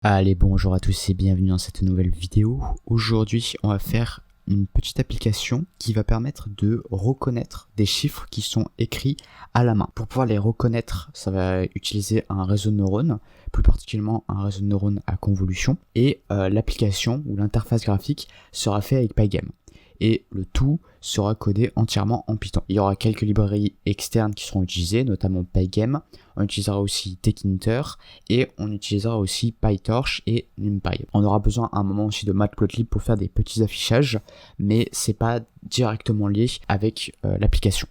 Allez, bonjour à tous et bienvenue dans cette nouvelle vidéo. Aujourd'hui, on va faire une petite application qui va permettre de reconnaître des chiffres qui sont écrits à la main. Pour pouvoir les reconnaître, ça va utiliser un réseau de neurones, plus particulièrement un réseau de neurones à convolution, et l'application ou l'interface graphique sera faite avec Pygame. Et le tout sera codé entièrement en Python. Il y aura quelques librairies externes qui seront utilisées, notamment Pygame. On utilisera aussi Tkinter et on utilisera aussi PyTorch et NumPy. On aura besoin à un moment aussi de Matplotlib pour faire des petits affichages, mais c'est pas directement lié avec l'application.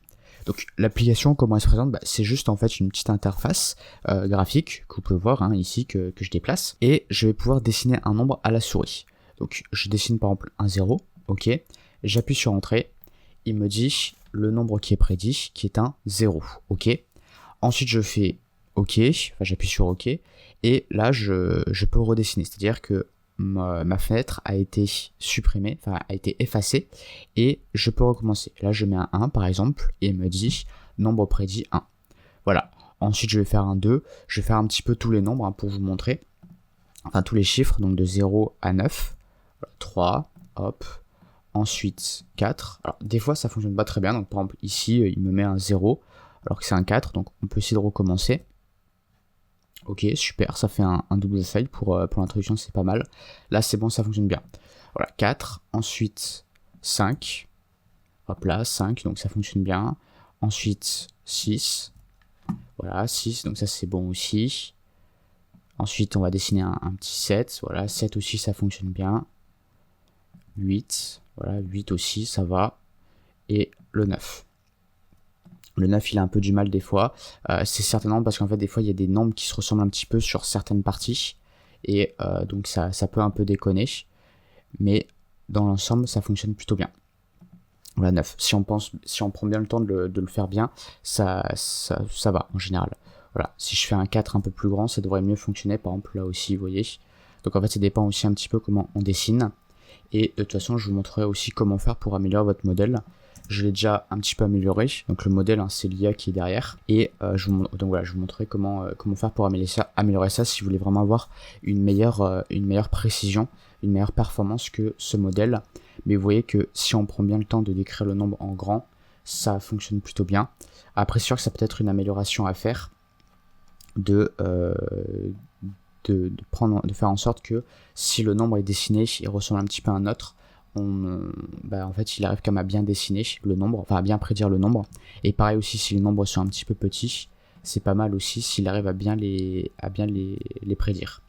Donc l'application, comment elle se présente, c'est juste en fait une petite interface graphique que vous pouvez voir ici que je déplace, et je vais pouvoir dessiner un nombre à la souris. Donc je dessine par exemple un 0, ok. J'appuie sur Entrée, il me dit le nombre qui est prédit, qui est un 0, ok. Ensuite je fais OK, j'appuie sur OK, et là je peux redessiner, c'est-à-dire que ma fenêtre a été supprimée, a été effacée, et je peux recommencer. Là je mets un 1 par exemple, et il me dit nombre prédit 1. Voilà, ensuite je vais faire un 2, je vais faire un petit peu tous les nombres pour vous montrer, enfin tous les chiffres, donc de 0 à 9, 3, hop, ensuite 4, alors des fois ça fonctionne pas très bien, donc par exemple ici il me met un 0, alors que c'est un 4, donc on peut essayer de recommencer. Ok, super, ça fait un double fail pour l'introduction, c'est pas mal. Là c'est bon, ça fonctionne bien. Voilà, 4, ensuite 5, hop là, 5, donc ça fonctionne bien. Ensuite 6, voilà, 6, donc ça c'est bon aussi. Ensuite on va dessiner un petit 7, voilà, 7 aussi ça fonctionne bien. 8, voilà, 8 aussi, ça va. Et le 9. Le 9 il a un peu du mal des fois, c'est certainement parce qu'en fait des fois il y a des nombres qui se ressemblent un petit peu sur certaines parties, et donc ça peut un peu déconner, mais dans l'ensemble ça fonctionne plutôt bien. Voilà, 9, si on prend bien le temps de le faire bien, ça va en général. Voilà, si je fais un 4 un peu plus grand, ça devrait mieux fonctionner, par exemple là aussi, vous voyez. Donc en fait ça dépend aussi un petit peu comment on dessine, et de toute façon je vous montrerai aussi comment faire pour améliorer votre modèle. Je l'ai déjà un petit peu amélioré, donc le modèle c'est l'IA qui est derrière, et donc voilà, je vous montrerai comment faire pour améliorer ça si vous voulez vraiment avoir une meilleure précision, une meilleure performance que ce modèle. Mais vous voyez que si on prend bien le temps de décrire le nombre en grand, ça fonctionne plutôt bien. Après c'est sûr que ça peut être une amélioration à faire, de faire en sorte que si le nombre est dessiné, il ressemble un petit peu à un autre, en fait il arrive quand même à bien dessiner le nombre, enfin à bien prédire le nombre. Et pareil aussi si les nombres sont un petit peu petits, c'est pas mal aussi s'il arrive à bien les prédire.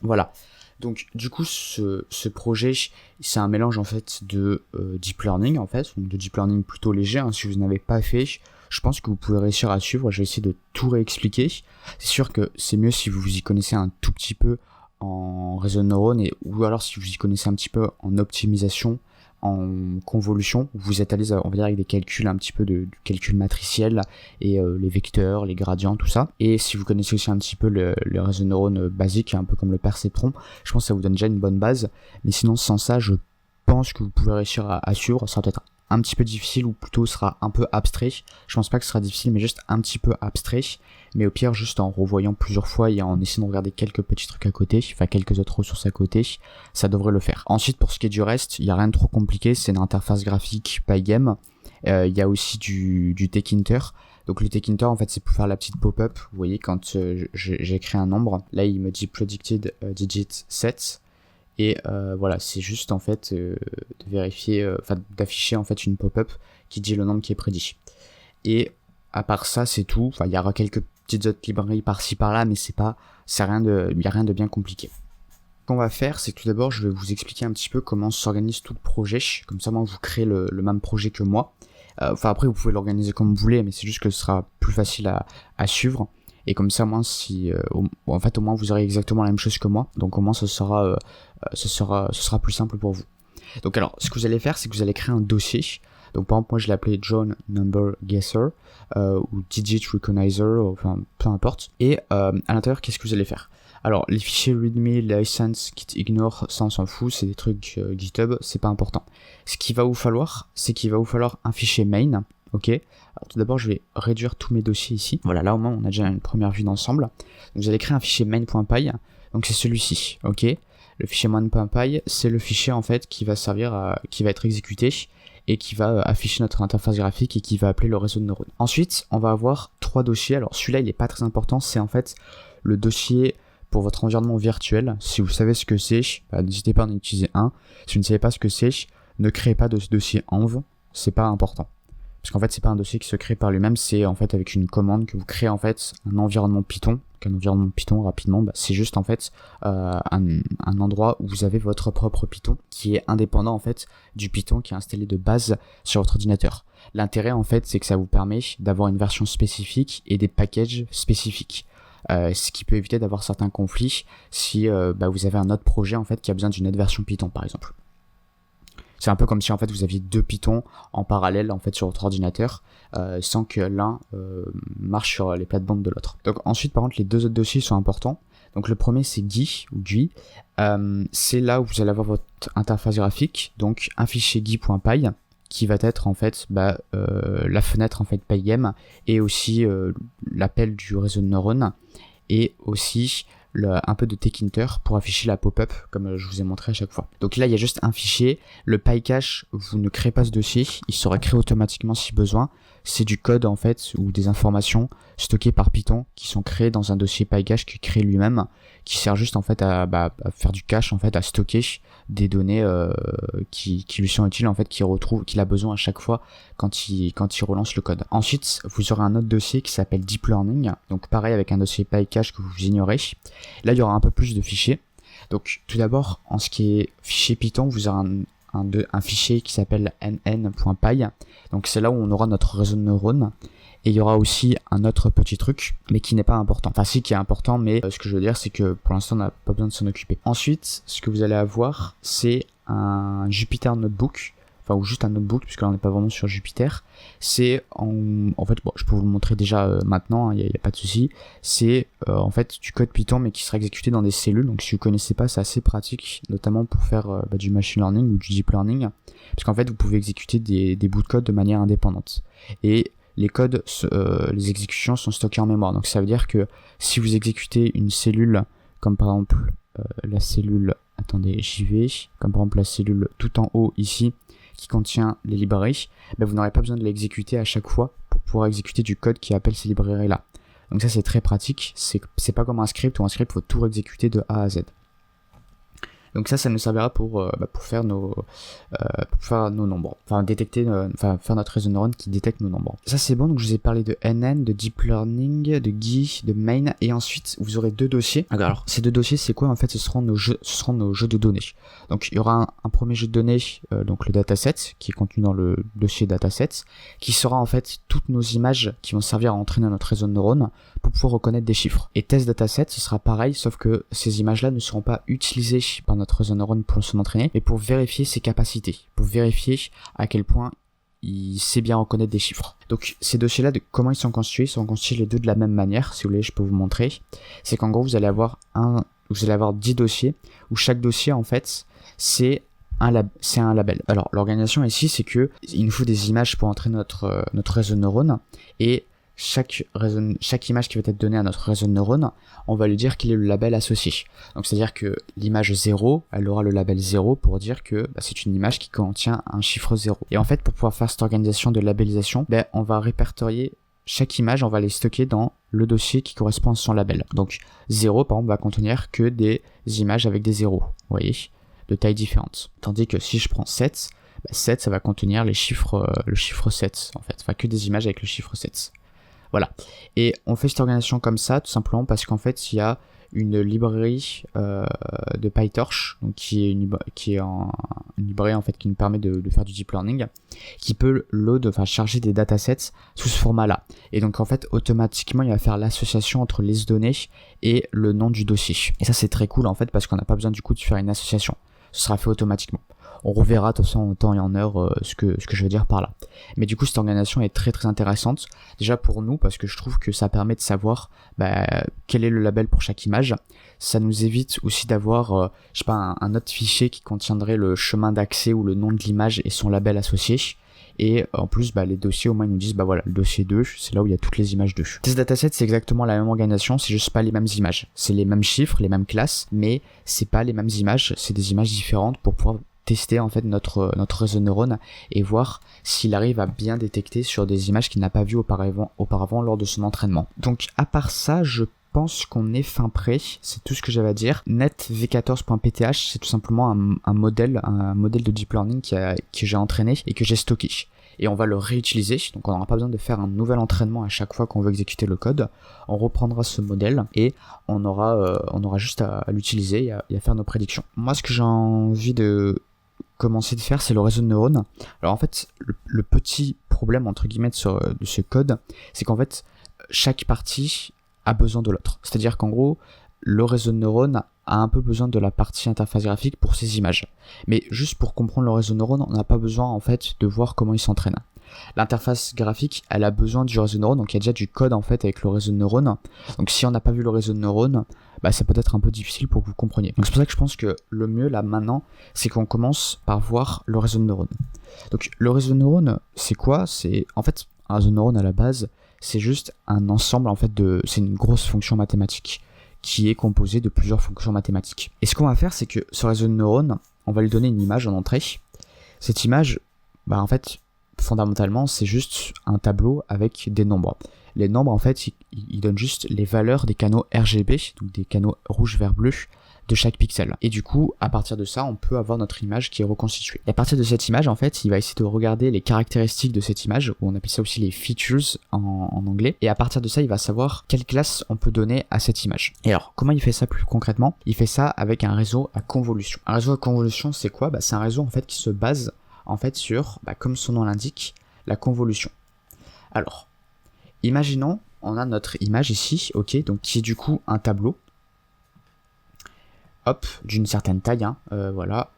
Voilà, donc du coup ce projet c'est un mélange en fait de deep learning en fait, donc de deep learning plutôt léger, si vous n'avez pas fait, je pense que vous pouvez réussir à suivre. Je vais essayer de tout réexpliquer. C'est sûr que c'est mieux si vous vous y connaissez un tout petit peu en réseau de neurones, ou alors si vous y connaissez un petit peu en optimisation, en convolution, vous êtes à l'aise, on va dire, avec des calculs un petit peu de calcul matriciel, et les vecteurs, les gradients, tout ça. Et si vous connaissez aussi un petit peu le réseau de neurones basique, un peu comme le perceptron, je pense que ça vous donne déjà une bonne base. Mais sinon, sans ça, je pense que vous pouvez réussir à suivre. Ça sera peut-être un petit peu difficile, ou plutôt sera un peu abstrait. Je pense pas que ce sera difficile, mais juste un petit peu abstrait. Mais au pire, juste en revoyant plusieurs fois et en essayant de regarder quelques petits trucs à côté, enfin quelques autres ressources à côté, ça devrait le faire. Ensuite, pour ce qui est du reste, il n'y a rien de trop compliqué, c'est une interface graphique Pygame. Il y a aussi du Tkinter. Donc le Tkinter, en fait, c'est pour faire la petite pop-up. Vous voyez, quand j'écris un nombre, là il me dit predicted digit set. Et voilà, c'est juste en fait de vérifier, d'afficher en fait une pop-up qui dit le nombre qui est prédit. Et à part ça, c'est tout. Enfin, il y aura quelques petites autres librairies par-ci par-là, mais il n'y a rien de bien compliqué. Ce qu'on va faire, c'est que tout d'abord, je vais vous expliquer un petit peu comment s'organise tout le projet. Comme ça, moi, vous créez le même projet que moi. Après, vous pouvez l'organiser comme vous voulez, mais c'est juste que ce sera plus facile à suivre. Et comme ça, moi, au moins, vous aurez exactement la même chose que moi. Donc, au moins, ce sera plus simple pour vous. Donc, alors, ce que vous allez faire, c'est que vous allez créer un dossier. Donc, par exemple, moi, je l'ai appelé John Number Guesser, ou Digit Recognizer, enfin, peu importe. Et à l'intérieur, qu'est-ce que vous allez faire? Alors, les fichiers readme, license, git ignore, ça on s'en fout, c'est des trucs GitHub, c'est pas important. Ce qu'il va vous falloir, c'est qu'il va vous falloir un fichier main, ok. Alors tout d'abord, je vais réduire tous mes dossiers ici. Voilà, là au moins on a déjà une première vue d'ensemble. Donc vous allez créer un fichier main.py. Donc c'est celui-ci, ok. Le fichier mon.py, c'est le fichier en fait qui va être exécuté et qui va afficher notre interface graphique et qui va appeler le réseau de neurones. Ensuite, on va avoir 3 dossiers. Alors celui-là, il n'est pas très important, c'est en fait le dossier pour votre environnement virtuel. Si vous savez ce que c'est, n'hésitez pas à en utiliser un. Si vous ne savez pas ce que c'est, ne créez pas de dossier env, c'est pas important. Parce qu'en fait, c'est pas un dossier qui se crée par lui-même, c'est en fait avec une commande que vous créez en fait un environnement Python. Un environnement Python, rapidement, c'est juste en fait un endroit où vous avez votre propre Python qui est indépendant en fait du Python qui est installé de base sur votre ordinateur. L'intérêt en fait, c'est que ça vous permet d'avoir une version spécifique et des packages spécifiques. Ce qui peut éviter d'avoir certains conflits si vous avez un autre projet en fait qui a besoin d'une autre version Python par exemple. C'est un peu comme si en fait vous aviez 2 Python en parallèle en fait sur votre ordinateur sans que l'un marche sur les plates-bandes de l'autre. Donc ensuite par contre les 2 autres dossiers sont importants. Donc le premier c'est GUI ou GUI. C'est là où vous allez avoir votre interface graphique, donc un fichier GUI.py qui va être en fait la fenêtre en fait Pygame et aussi l'appel du réseau de neurones et aussi un peu de tkinter pour afficher la pop-up comme je vous ai montré à chaque fois. Donc là il y a juste un fichier, le PyCache, vous ne créez pas ce dossier, il sera créé automatiquement si besoin. C'est du code en fait ou des informations stockées par Python qui sont créées dans un dossier PyCache qui crée lui-même, qui sert juste en fait à faire du cache en fait, à stocker des données qui lui sont utiles en fait, qu'il a besoin à chaque fois quand il relance le code. Ensuite vous aurez un autre dossier qui s'appelle Deep Learning, donc pareil avec un dossier PyCache que vous ignorez. Là il y aura un peu plus de fichiers. Donc tout d'abord en ce qui est fichier Python, vous aurez un fichier qui s'appelle nn.py, donc c'est là où on aura notre réseau de neurones. Et il y aura aussi un autre petit truc, mais qui n'est pas important. Enfin si, qui est important, mais ce que je veux dire, c'est que pour l'instant, on n'a pas besoin de s'en occuper. Ensuite, ce que vous allez avoir, c'est un Jupyter Notebook, enfin ou juste un notebook, puisque là on n'est pas vraiment sur Jupyter. C'est en fait, bon, je peux vous le montrer déjà maintenant, il n'y a pas de souci. C'est en fait du code Python, mais qui sera exécuté dans des cellules. Donc si vous connaissez pas, c'est assez pratique, notamment pour faire du machine learning ou du deep learning, parce qu'en fait vous pouvez exécuter des bouts de code de manière indépendante. Et les codes, les exécutions sont stockées en mémoire. Donc ça veut dire que si vous exécutez une cellule, comme par exemple la cellule, attendez, j'y vais, comme par exemple la cellule tout en haut ici, qui contient les librairies, vous n'aurez pas besoin de l'exécuter à chaque fois pour pouvoir exécuter du code qui appelle ces librairies là. Donc ça c'est très pratique, c'est pas comme un script, où un script faut tout réexécuter de A à Z. Donc ça nous servira pour faire nos nombres, enfin détecter, faire notre réseau de neurones qui détecte nos nombres. Ça c'est bon, donc je vous ai parlé de NN, de Deep Learning, de GUI, de Main, et ensuite vous aurez 2 dossiers. Alors ces 2 dossiers c'est quoi en fait? Ce seront nos jeux de données. Donc il y aura un premier jeu de données, donc le dataset, qui est contenu dans le dossier dataset, qui sera en fait toutes nos images qui vont servir à entraîner notre réseau de neurones pour pouvoir reconnaître des chiffres. Et test dataset, ce sera pareil, sauf que ces images-là ne seront pas utilisées par notre réseau de neurones pour s'en entraîner, mais pour vérifier ses capacités, pour vérifier à quel point il sait bien reconnaître des chiffres. Donc ces dossiers-là, comment ils sont constitués? Ils sont constitués les deux de la même manière. Si vous voulez, je peux vous montrer. C'est qu'en gros, vous allez avoir 10 dossiers, où chaque dossier, en fait, c'est un label. Alors l'organisation ici, c'est que il nous faut des images pour entraîner notre réseau de neurones, et chaque image qui va être donnée à notre réseau de neurones, on va lui dire quel est le label associé. Donc c'est à dire que l'image 0, elle aura le label 0 pour dire que c'est une image qui contient un chiffre 0. Et en fait, pour pouvoir faire cette organisation de labellisation, on va répertorier chaque image, on va les stocker dans le dossier qui correspond à son label. Donc 0 par exemple va contenir que des images avec des 0, vous voyez, de tailles différentes. Tandis que si je prends 7, 7 ça va contenir le chiffre 7 en fait, enfin que des images avec le chiffre 7. Voilà. Et on fait cette organisation comme ça, tout simplement parce qu'en fait, il y a une librairie de PyTorch, donc qui est une librairie en fait qui nous permet de faire du deep learning, qui peut charger des datasets sous ce format-là. Et donc en fait, automatiquement, il va faire l'association entre les données et le nom du dossier. Et ça, c'est très cool en fait parce qu'on n'a pas besoin du coup de faire une association. Ce sera fait automatiquement. On reverra de toute façon en temps et en heure ce que je veux dire par là. Mais du coup cette organisation est très très intéressante, déjà pour nous parce que je trouve que ça permet de savoir quel est le label pour chaque image. Ça nous évite aussi d'avoir un autre fichier qui contiendrait le chemin d'accès ou le nom de l'image et son label associé. Et en plus, les dossiers, au moins, ils nous disent, voilà, le dossier 2, c'est là où il y a toutes les images 2. Test dataset, c'est exactement la même organisation, c'est juste pas les mêmes images. C'est les mêmes chiffres, les mêmes classes, mais c'est pas les mêmes images, c'est des images différentes pour pouvoir tester en fait notre réseau de neurones et voir s'il arrive à bien détecter sur des images qu'il n'a pas vues auparavant lors de son entraînement. Donc à part ça, je pense qu'on est fin prêt, c'est tout ce que j'avais à dire. NetV14.pth, c'est tout simplement un modèle de deep learning que j'ai entraîné et que j'ai stocké. Et on va le réutiliser, donc on n'aura pas besoin de faire un nouvel entraînement à chaque fois qu'on veut exécuter le code. On reprendra ce modèle et on aura juste à l'utiliser et à faire nos prédictions. Moi, ce que j'ai envie de commencer de faire, c'est le réseau de neurones. Alors en fait, le petit problème entre guillemets de ce code, c'est qu'en fait, chaque partie a besoin de l'autre. C'est-à-dire qu'en gros, le réseau de neurones a un peu besoin de la partie interface graphique pour ses images. Mais juste pour comprendre le réseau de neurones, on n'a pas besoin en fait de voir comment il s'entraîne. L'interface graphique, elle a besoin du réseau de neurones, donc il y a déjà du code en fait avec le réseau de neurones. Donc si on n'a pas vu le réseau de neurones, ça peut être un peu difficile pour que vous compreniez. Donc c'est pour ça que je pense que le mieux là maintenant, c'est qu'on commence par voir le réseau de neurones. Donc le réseau de neurones, c'est quoi? C'est en fait un réseau de neurones à la base, c'est juste un ensemble en fait c'est une grosse fonction mathématique qui est composée de plusieurs fonctions mathématiques. Et ce qu'on va faire, c'est que ce réseau de neurones, on va lui donner une image en entrée. Cette image, en fait, fondamentalement, c'est juste un tableau avec des nombres. Les nombres, en fait, ils donnent juste les valeurs des canaux RGB, donc des canaux rouge, vert, bleu, de chaque pixel. Et du coup, à partir de ça, on peut avoir notre image qui est reconstituée. Et à partir de cette image, en fait, il va essayer de regarder les caractéristiques de cette image, ou on appelle ça aussi les features en anglais. Et à partir de ça, il va savoir quelle classe on peut donner à cette image. Et alors, comment il fait ça plus concrètement? Il fait ça avec un réseau à convolution. Un réseau à convolution, c'est quoi? C'est un réseau en fait qui se base en fait sur, comme son nom l'indique, la convolution. Alors, imaginons, on a notre image ici, ok, donc qui est du coup un tableau. Hop, d'une certaine taille, voilà.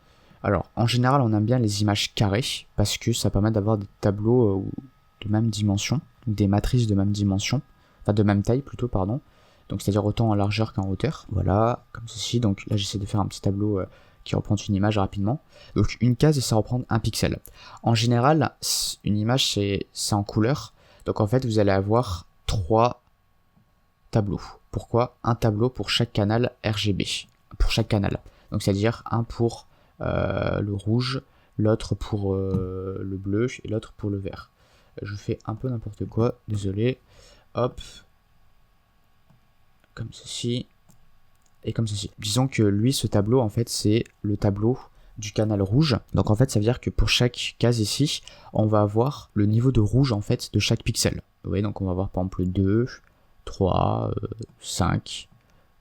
Alors, en général, on aime bien les images carrées, parce que ça permet d'avoir des tableaux de même dimension, des matrices de même dimension, enfin de même taille plutôt, pardon. Donc c'est-à-dire autant en largeur qu'en hauteur. Voilà, comme ceci. Donc là, j'essaie de faire un petit tableau qui reprend une image rapidement. Donc une case, ça reprend un pixel. En général, une image, c'est en couleur. Donc en fait, vous allez avoir 3 tableaux. Pourquoi? Un tableau pour chaque canal RGB. Pour chaque canal. Donc c'est-à-dire un pour le rouge, l'autre pour le bleu et l'autre pour le vert. Je fais un peu n'importe quoi, désolé. Hop. Comme ceci. Et comme ceci. Disons que lui, ce tableau, en fait, c'est le tableau du canal rouge. Donc en fait, ça veut dire que pour chaque case ici, on va avoir le niveau de rouge, en fait, de chaque pixel. Vous voyez, donc on va avoir par exemple 2, 3, 5,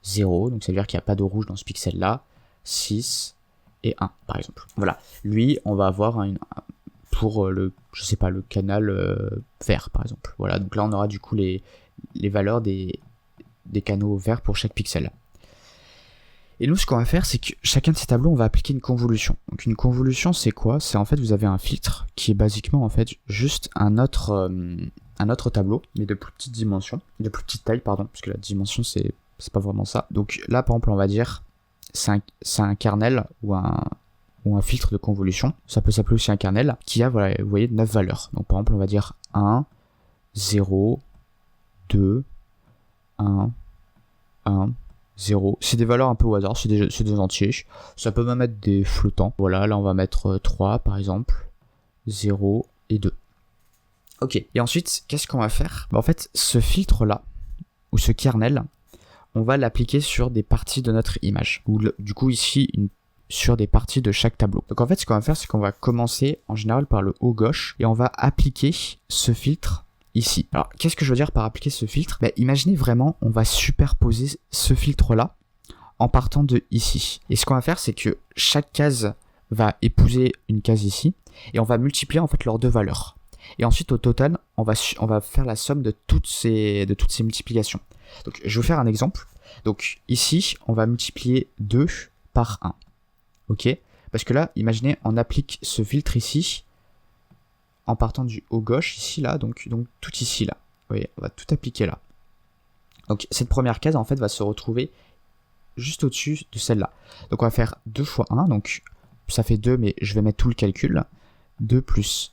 0. Donc ça veut dire qu'il n'y a pas de rouge dans ce pixel-là. 6 et 1, par exemple. Voilà. Lui, on va avoir pour le canal vert, par exemple. Voilà. Donc là, on aura du coup les valeurs des canaux verts pour chaque pixel. Et nous, ce qu'on va faire, c'est que chacun de ces tableaux, on va appliquer une convolution. Donc une convolution, c'est quoi? C'est en fait, vous avez un filtre qui est basiquement en fait juste un autre tableau, mais de plus petite dimension, de plus petite taille, pardon, parce que la dimension, c'est pas vraiment ça. Donc là, par exemple, on va dire, c'est un kernel ou un filtre de convolution. Ça peut s'appeler aussi un kernel qui a, voilà, vous voyez, 9 valeurs. Donc par exemple, on va dire 1, 0, 2, 1, 0. C'est des valeurs un peu au hasard, c'est des entiers. Ça peut même être des flottants. Voilà, là on va mettre 3 par exemple, 0 et 2. Ok, et ensuite, qu'est-ce qu'on va faire? En fait, ce filtre-là, ou ce kernel, on va l'appliquer sur des parties de notre image. Ou du coup ici, sur des parties de chaque tableau. Donc en fait, ce qu'on va faire, c'est qu'on va commencer en général par le haut gauche, et on va appliquer ce filtre ici. Alors, qu'est-ce que je veux dire par appliquer ce filtre? Imaginez vraiment, on va superposer ce filtre-là en partant de ici. Et ce qu'on va faire, c'est que chaque case va épouser une case ici, et on va multiplier en fait leurs deux valeurs. Et ensuite, au total, on va faire la somme de toutes ces multiplications. Donc, je vais vous faire un exemple. Donc, ici, on va multiplier 2 par 1. Ok? Parce que là, imaginez, on applique ce filtre ici, en partant du haut gauche, ici, là, donc tout ici, là. Vous voyez, on va tout appliquer là. Donc, cette première case, en fait, va se retrouver juste au-dessus de celle-là. Donc, on va faire 2 fois 1, donc ça fait 2, mais je vais mettre tout le calcul. 2 plus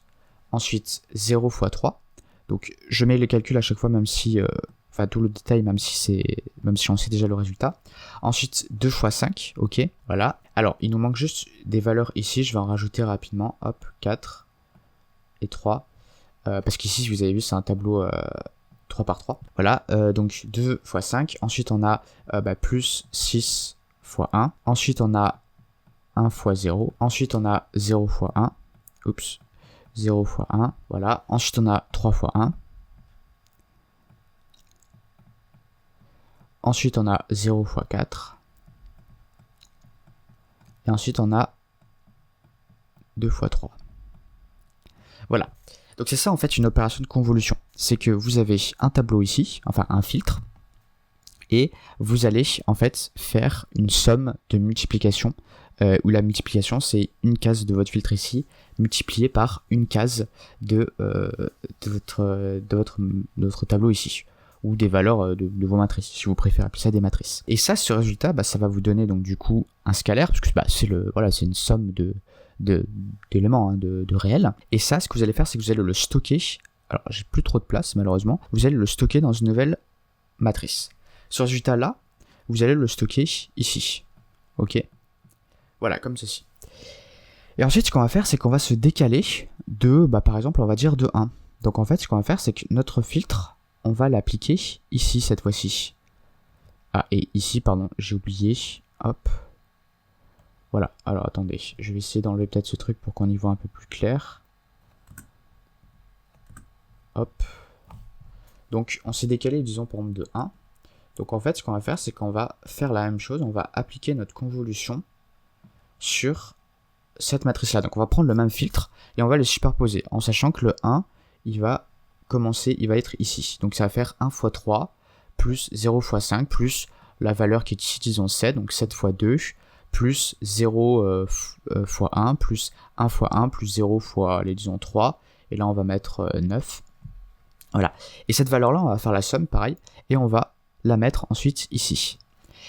ensuite 0 fois 3. Donc je mets les calculs à chaque fois, même si, enfin tout le détail, même si on sait déjà le résultat. Ensuite 2 fois 5, ok, voilà. Alors il nous manque juste des valeurs ici, je vais en rajouter rapidement, hop, 4 et 3. Parce qu'ici, vous avez vu, c'est un tableau 3 par 3. Voilà, donc 2 fois 5. Ensuite, on a plus 6 fois 1. Ensuite, on a 1 fois 0. Ensuite, on a 0 fois 1. Oups. 0 fois 1. Voilà. Ensuite, on a 3 fois 1. Ensuite, on a 0 fois 4. Et ensuite, on a 2 fois 3. Voilà. Donc c'est ça en fait une opération de convolution. C'est que vous avez un tableau ici, enfin un filtre, et vous allez en fait faire une somme de multiplication, où la multiplication c'est une case de votre filtre ici, multipliée par une case de votre tableau ici, ou des valeurs de vos matrices, si vous préférez appeler ça des matrices. Et ça, ce résultat, ça va vous donner donc du coup un scalaire, parce que c'est une somme d'éléments, hein, de réels. Et ça, ce que vous allez faire, c'est que vous allez le stocker. Alors, j'ai plus trop de place, malheureusement. Vous allez le stocker dans une nouvelle matrice. Ce résultat-là, vous allez le stocker ici. Ok ? Voilà, comme ceci. Et ensuite, ce qu'on va faire, c'est qu'on va se décaler de, par exemple, on va dire de 1. Donc, en fait, ce qu'on va faire, c'est que notre filtre, on va l'appliquer ici, cette fois-ci. Ah, et ici, pardon, j'ai oublié. Hop. Voilà, alors attendez, je vais essayer d'enlever peut-être ce truc pour qu'on y voit un peu plus clair. Hop. Donc on s'est décalé, disons par exemple de 1. Donc en fait, ce qu'on va faire, c'est qu'on va faire la même chose, on va appliquer notre convolution sur cette matrice-là. Donc on va prendre le même filtre et on va le superposer, en sachant que le 1, il va être ici. Donc ça va faire 1 fois 3, plus 0 fois 5, plus la valeur qui est ici, disons 7, donc 7 fois 2, plus 0 fois 1, plus 1 fois 1, plus 0 fois, disons 3, et là on va mettre 9. Voilà. Et cette valeur-là, on va faire la somme, pareil, et on va la mettre ensuite ici.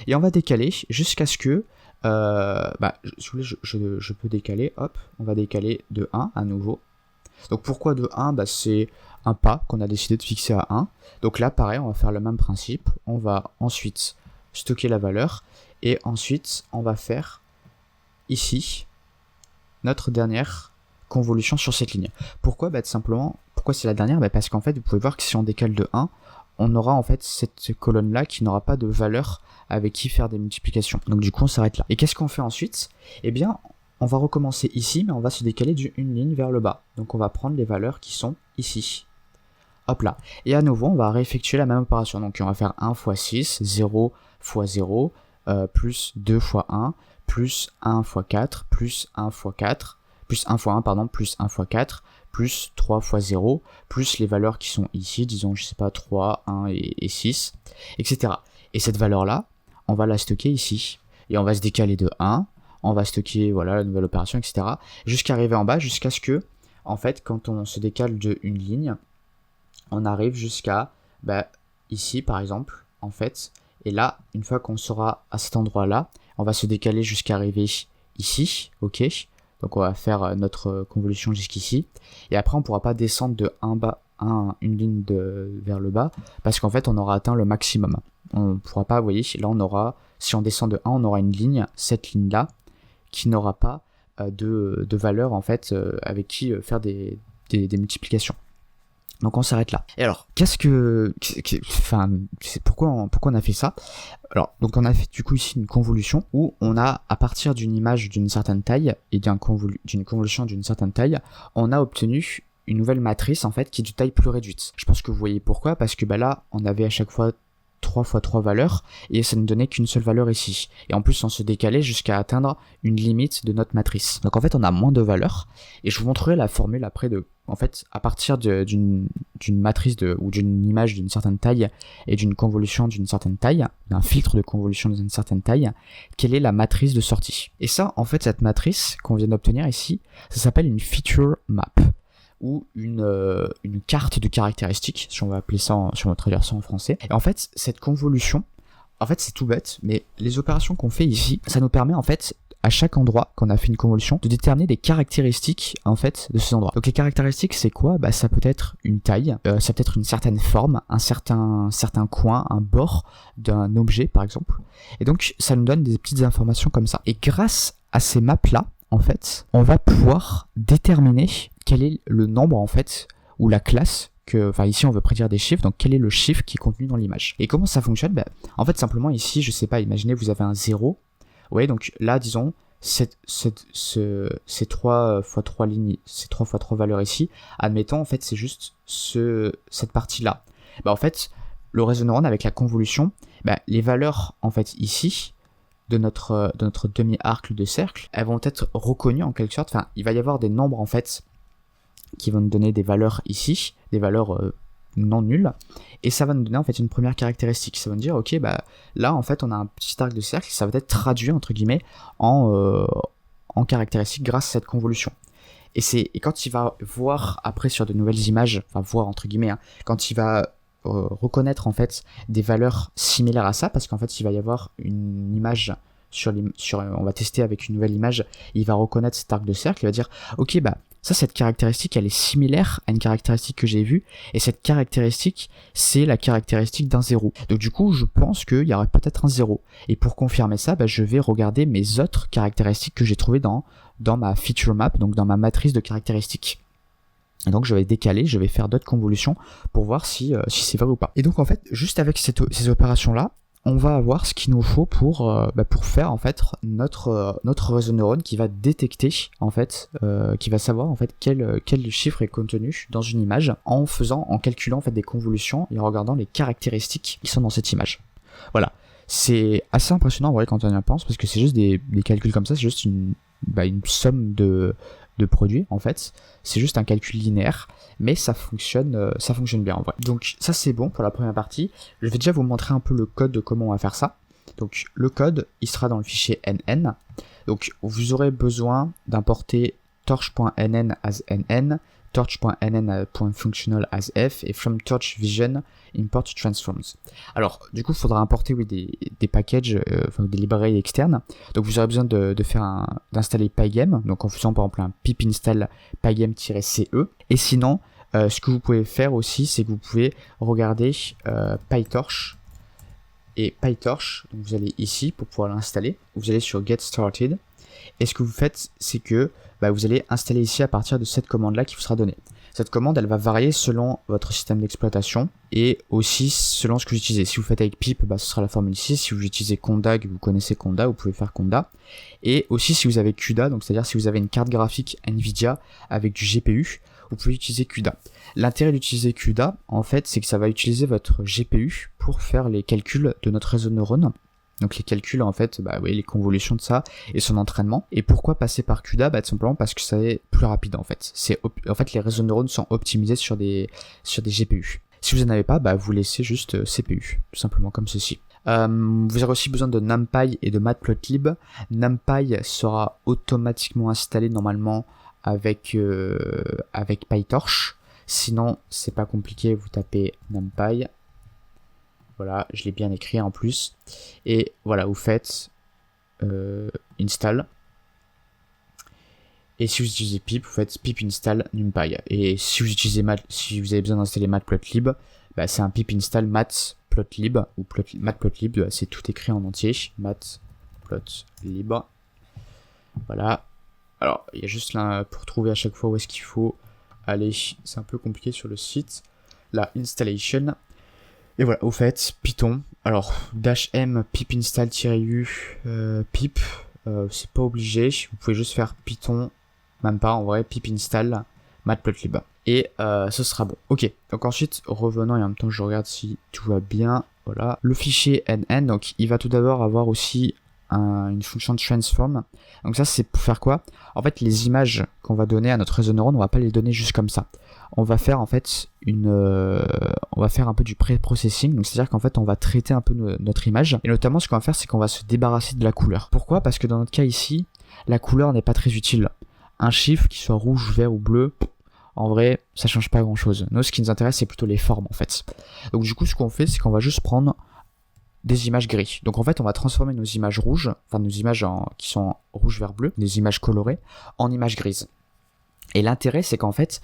Et on va décaler jusqu'à ce que, si vous voulez, je peux décaler, hop, on va décaler de 1 à nouveau. Donc pourquoi de 1 ? C'est un pas qu'on a décidé de fixer à 1. Donc là, pareil, on va faire le même principe, on va ensuite stocker la valeur, et ensuite, on va faire ici notre dernière convolution sur cette ligne. Pourquoi ? Tout simplement, pourquoi c'est la dernière ? Parce qu'en fait, vous pouvez voir que si on décale de 1, on aura en fait cette colonne-là qui n'aura pas de valeur avec qui faire des multiplications. Donc du coup, on s'arrête là. Et qu'est-ce qu'on fait ensuite ? Eh bien, on va recommencer ici, mais on va se décaler d'une ligne vers le bas. Donc on va prendre les valeurs qui sont ici. Hop là. Et à nouveau, on va réeffectuer la même opération. Donc on va faire 1 fois 6, 0 fois 0, plus 2 fois 1, plus 1 fois 4, plus 1 fois 4, plus 1 fois 1, pardon, plus 1 fois 4, plus 3 fois 0, plus les valeurs qui sont ici, disons, je sais pas, 3, 1 et 6, etc. Et cette valeur-là, on va la stocker ici. Et on va se décaler de 1, on va stocker, voilà, la nouvelle opération, etc. Jusqu'à arriver en bas, jusqu'à ce que, en fait, quand on se décale d'une ligne, on arrive jusqu'à, ici, par exemple, en fait. Et là, une fois qu'on sera à cet endroit-là, on va se décaler jusqu'à arriver ici, ok ? Donc on va faire notre convolution jusqu'ici. Et après, on ne pourra pas descendre de une ligne vers le bas, parce qu'en fait, on aura atteint le maximum. On ne pourra pas, vous voyez, là, si on descend de 1, on aura une ligne, cette ligne-là, qui n'aura pas de valeur, en fait, avec qui faire des multiplications. Donc on s'arrête là. Et alors, pourquoi on a fait ça ? Alors, donc on a fait du coup ici une convolution où on a, à partir d'une image d'une certaine taille et d'une convolution d'une certaine taille, on a obtenu une nouvelle matrice en fait qui est de taille plus réduite. Je pense que vous voyez pourquoi, parce que là, on avait à chaque fois 3 fois 3 valeurs et ça ne donnait qu'une seule valeur ici. Et en plus, on se décalait jusqu'à atteindre une limite de notre matrice. Donc en fait, on a moins de valeurs et je vous montrerai la formule après en fait, à partir d'une matrice ou d'une image d'une certaine taille et d'une convolution d'une certaine taille, d'un filtre de convolution d'une certaine taille, quelle est la matrice de sortie. Et ça, en fait, cette matrice qu'on vient d'obtenir ici, ça s'appelle une feature map, ou une carte de caractéristiques, si on va appeler ça, si on va traduire ça en français. Et en fait, cette convolution, en fait, c'est tout bête, mais les opérations qu'on fait ici, ça nous permet en fait, à chaque endroit qu'on a fait une convolution, de déterminer des caractéristiques en fait de ces endroits. Donc les caractéristiques c'est quoi? Ça peut être une taille, ça peut être une certaine forme, un certain coin, un bord d'un objet par exemple. Et donc ça nous donne des petites informations comme ça. Et grâce à ces maps là, en fait, on va pouvoir déterminer quel est le nombre en fait, ou la classe ici on veut prédire des chiffres, donc quel est le chiffre qui est contenu dans l'image. Et comment ça fonctionne? En fait simplement ici, je sais pas, imaginez vous avez un 0, ouais, donc là disons, ces 3 x 3 lignes, ces 3 x 3 valeurs ici, admettons en fait c'est juste cette partie là. En fait, le réseau neurone avec la convolution, les valeurs en fait ici, de notre demi-arc de cercle, elles vont être reconnues en quelque sorte, il va y avoir des nombres en fait, qui vont nous donner des valeurs ici, des valeurs non nulles, et ça va nous donner en fait une première caractéristique. Ça va nous dire ok là en fait on a un petit arc de cercle, ça va être traduit entre guillemets en caractéristique grâce à cette convolution. Et quand il va voir après sur de nouvelles images, voir entre guillemets, quand il va reconnaître en fait des valeurs similaires à ça, parce qu'en fait il va y avoir une image on va tester avec une nouvelle image, il va reconnaître cet arc de cercle, il va dire ok ça, cette caractéristique, elle est similaire à une caractéristique que j'ai vue, et cette caractéristique, c'est la caractéristique d'un 0. Donc du coup, je pense qu'il y aurait peut-être un 0. Et pour confirmer ça, je vais regarder mes autres caractéristiques que j'ai trouvées dans ma feature map, donc dans ma matrice de caractéristiques. Et donc je vais décaler, je vais faire d'autres convolutions pour voir si c'est vrai ou pas. Et donc en fait, juste avec ces opérations-là, on va avoir ce qu'il nous faut pour faire en fait notre réseau neurone qui va détecter en fait, qui va savoir en fait quel chiffre est contenu dans une image en calculant en fait des convolutions et en regardant les caractéristiques qui sont dans cette image. Voilà, c'est assez impressionnant en vrai quand on y pense, parce que c'est juste des calculs comme ça, c'est juste une somme de produits en fait, c'est juste un calcul linéaire, mais ça fonctionne bien en vrai. Donc ça c'est bon pour la première partie. Je vais déjà vous montrer un peu le code de comment on va faire ça. Donc le code il sera dans le fichier NN. Donc vous aurez besoin d'importer torch.nn as NN, torch.nn.functional as F et from torch vision import transforms. Alors du coup il faudra importer des packages, des librairies externes. Donc vous aurez besoin d'installer Pygame, donc en faisant par exemple un pip install pygame-ce. Et sinon ce que vous pouvez faire aussi, c'est que vous pouvez regarder PyTorch. Et PyTorch, donc vous allez ici pour pouvoir l'installer, vous allez sur Get Started, et ce que vous faites, c'est que vous allez installer ici à partir de cette commande-là qui vous sera donnée. Cette commande, elle va varier selon votre système d'exploitation et aussi selon ce que vous utilisez. Si vous faites avec pip, ce sera la formule ici. Si vous utilisez Conda, que vous connaissez Conda, vous pouvez faire Conda. Et aussi si vous avez CUDA, donc c'est-à-dire si vous avez une carte graphique Nvidia avec du GPU, vous pouvez utiliser CUDA. L'intérêt d'utiliser CUDA, en fait, c'est que ça va utiliser votre GPU pour faire les calculs de notre réseau de neurones. Donc les calculs, en fait, les convolutions de ça et son entraînement. Et pourquoi passer par CUDA? Tout simplement parce que ça est plus rapide, en fait. En fait, les réseaux de neurones sont optimisés sur des GPU. Si vous n'en avez pas, vous laissez juste CPU, tout simplement comme ceci. Vous aurez aussi besoin de NumPy et de Matplotlib. NumPy sera automatiquement installé normalement avec PyTorch. Sinon, c'est pas compliqué, vous tapez NumPy. Voilà, je l'ai bien écrit en plus. Et voilà, vous faites install. Et si vous utilisez pip, vous faites pip install NumPy. Et si vous utilisez si vous avez besoin d'installer Matplotlib, c'est un pip install Matplotlib ou Matplotlib, c'est tout écrit en entier. Matplotlib. Voilà. Alors, il y a juste là pour trouver à chaque fois où est-ce qu'il faut aller. C'est un peu compliqué sur le site. La installation. Et voilà, au fait, Python. Alors, -m pip install-u pip. C'est pas obligé. Vous pouvez juste faire Python. Même pas en vrai, pip install Matplotlib. Et ce sera bon. Ok, donc ensuite, revenons et en même temps, je regarde si tout va bien. Voilà. Le fichier NN, donc il va tout d'abord avoir aussi une fonction de transform. Donc ça, c'est pour faire quoi? En fait, les images qu'on va donner à notre réseau neurone, on va pas les donner juste comme ça. On va faire en fait on va faire un peu du pré-processing, donc c'est-à-dire qu'en fait on va traiter un peu notre image, et notamment ce qu'on va faire, c'est qu'on va se débarrasser de la couleur. Pourquoi? Parce que dans notre cas ici, la couleur n'est pas très utile. Un chiffre qui soit rouge, vert ou bleu, en vrai, ça change pas grand-chose. Nous, ce qui nous intéresse, c'est plutôt les formes en fait. Donc du coup, ce qu'on fait, c'est qu'on va juste prendre des images gris. Donc en fait, on va transformer nos images rouges, enfin nos images qui sont rouge, vert, bleu, des images colorées, en images grises. Et l'intérêt, c'est qu'en fait,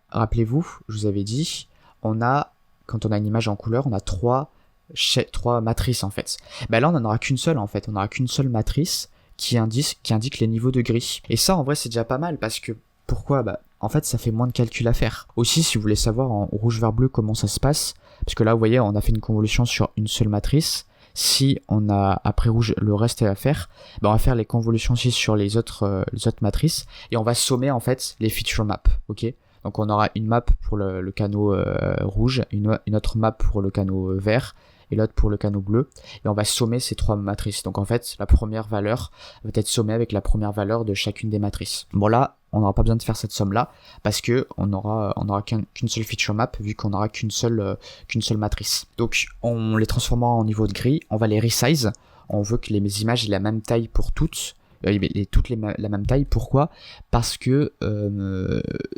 rappelez-vous, je vous avais dit, quand on a une image en couleur, on a trois matrices en fait. Là, on n'en aura qu'une seule en fait. On n'aura qu'une seule matrice qui indique les niveaux de gris. Et ça, en vrai, c'est déjà pas mal parce que pourquoi ? En fait, ça fait moins de calculs à faire. Aussi, si vous voulez savoir en rouge, vert, bleu comment ça se passe, parce que là, vous voyez, on a fait une convolution sur une seule matrice. Si on a après rouge le reste à faire, on va faire les convolutions aussi sur les autres matrices et on va sommer en fait les feature maps, ok ? Donc on aura une map pour le canot rouge, une autre map pour le canot vert et l'autre pour le canot bleu et on va sommer ces trois matrices. Donc en fait la première valeur va être sommée avec la première valeur de chacune des matrices. Bon là on n'aura pas besoin de faire cette somme là parce que on aura qu'une seule feature map vu qu'on n'aura qu'une seule matrice. Donc on les transformera en niveau de gris, on va les resize, on veut que les images aient la même taille pour toutes. La même taille. Pourquoi ? Parce que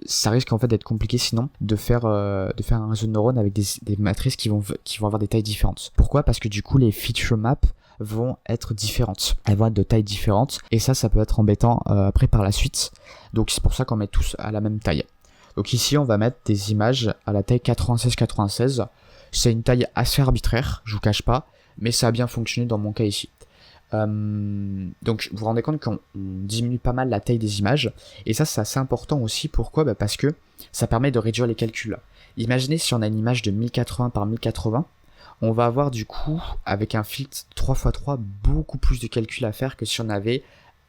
ça risque en fait d'être compliqué sinon de faire un réseau de neurones avec des matrices qui vont avoir des tailles différentes. Pourquoi ? Parce que du coup les feature maps vont être différentes. Elles vont être de tailles différentes et ça peut être embêtant après par la suite. Donc c'est pour ça qu'on met tous à la même taille. Donc ici on va mettre des images à la taille 96-96. C'est une taille assez arbitraire, je vous cache pas, mais ça a bien fonctionné dans mon cas ici. Donc vous vous rendez compte qu'on diminue pas mal la taille des images et ça c'est assez important aussi. Pourquoi ? Parce que ça permet de réduire les calculs. Imaginez si on a une image de 1080 par 1080, on va avoir du coup avec un filtre 3x3 beaucoup plus de calculs à faire que si on avait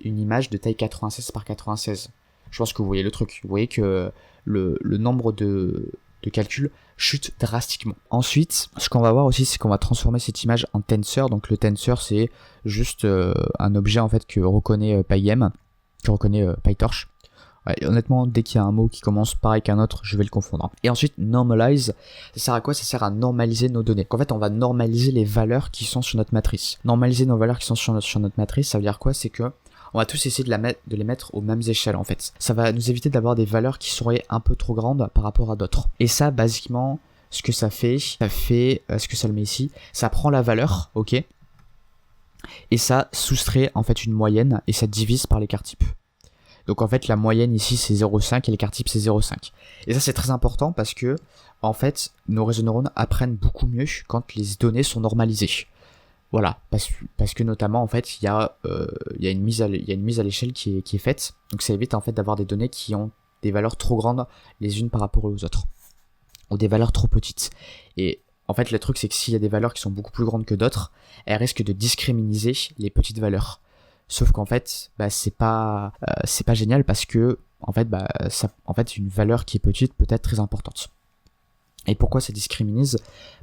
une image de taille 96 par 96. Je pense que vous voyez le truc, vous voyez que le nombre de calculs chute drastiquement. Ensuite, ce qu'on va voir aussi, c'est qu'on va transformer cette image en tensor. Donc le tensor, c'est juste un objet en fait que reconnaît PyM, que reconnaît PyTorch. Ouais, honnêtement, dès qu'il y a un mot qui commence pareil qu'un autre, je vais le confondre. Et ensuite, normalize, ça sert à quoi ? Ça sert à normaliser nos données. Donc, en fait, on va normaliser les valeurs qui sont sur notre matrice. Normaliser nos valeurs qui sont sur notre matrice, ça veut dire quoi ? C'est que on va tous essayer de les mettre aux mêmes échelles en fait. Ça va nous éviter d'avoir des valeurs qui seraient un peu trop grandes par rapport à d'autres. Et ça, basiquement, ce que ça fait, ce que ça le met ici, ça prend la valeur, ok, et ça soustrait en fait une moyenne et ça divise par l'écart type. Donc en fait la moyenne ici c'est 0,5 et l'écart type c'est 0,5. Et ça c'est très important parce que en fait nos réseaux de neurones apprennent beaucoup mieux quand les données sont normalisées. Voilà, parce que notamment en fait il y a une mise à l'échelle qui est faite, donc ça évite en fait d'avoir des données qui ont des valeurs trop grandes les unes par rapport aux autres, ou des valeurs trop petites. Et en fait le truc c'est que s'il y a des valeurs qui sont beaucoup plus grandes que d'autres, elles risquent de discriminer les petites valeurs. Sauf qu'en fait c'est pas génial parce que en fait une valeur qui est petite peut être très importante. Et pourquoi ça discriminise ?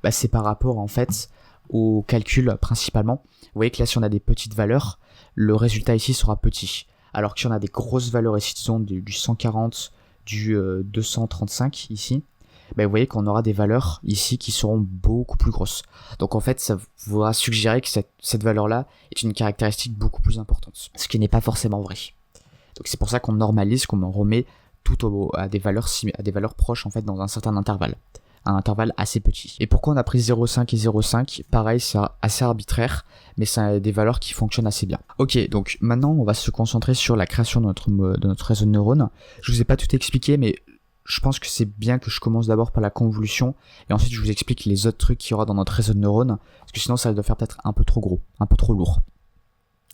C'est par rapport en fait au calcul principalement. Vous voyez que là si on a des petites valeurs, le résultat ici sera petit. Alors que si on a des grosses valeurs ici, disons du 140, du 235 ici, vous voyez qu'on aura des valeurs ici qui seront beaucoup plus grosses. Donc en fait ça va suggérer que cette valeur-là est une caractéristique beaucoup plus importante. Ce qui n'est pas forcément vrai. Donc c'est pour ça qu'on normalise, qu'on remet tout à des valeurs proches en fait dans un certain intervalle. Un intervalle assez petit. Et pourquoi on a pris 0,5 et 0,5 ? Pareil, c'est assez arbitraire, mais c'est des valeurs qui fonctionnent assez bien. Ok, donc maintenant on va se concentrer sur la création de notre réseau de neurones. Je vous ai pas tout expliqué, mais je pense que c'est bien que je commence d'abord par la convolution, et ensuite je vous explique les autres trucs qu'il y aura dans notre réseau de neurones, parce que sinon ça doit faire peut-être un peu trop gros, un peu trop lourd.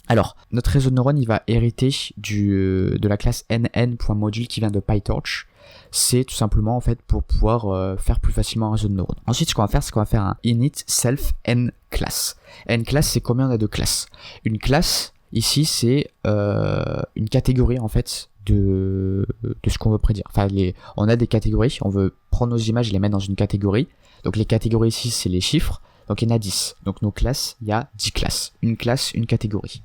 Alors, notre réseau de neurones, il va hériter de la classe nn.module qui vient de PyTorch. C'est tout simplement en fait pour pouvoir faire plus facilement un réseau de neurones. Ensuite, ce qu'on va faire, c'est qu'on va faire un init self n-class. N-class, c'est combien on a de classes ? Une classe, ici, c'est une catégorie en fait de ce qu'on veut prédire. Enfin, on a des catégories, on veut prendre nos images et les mettre dans une catégorie. Donc les catégories ici, c'est les chiffres. Donc il y en a 10. Donc nos classes, il y a 10 classes. Une classe, une catégorie.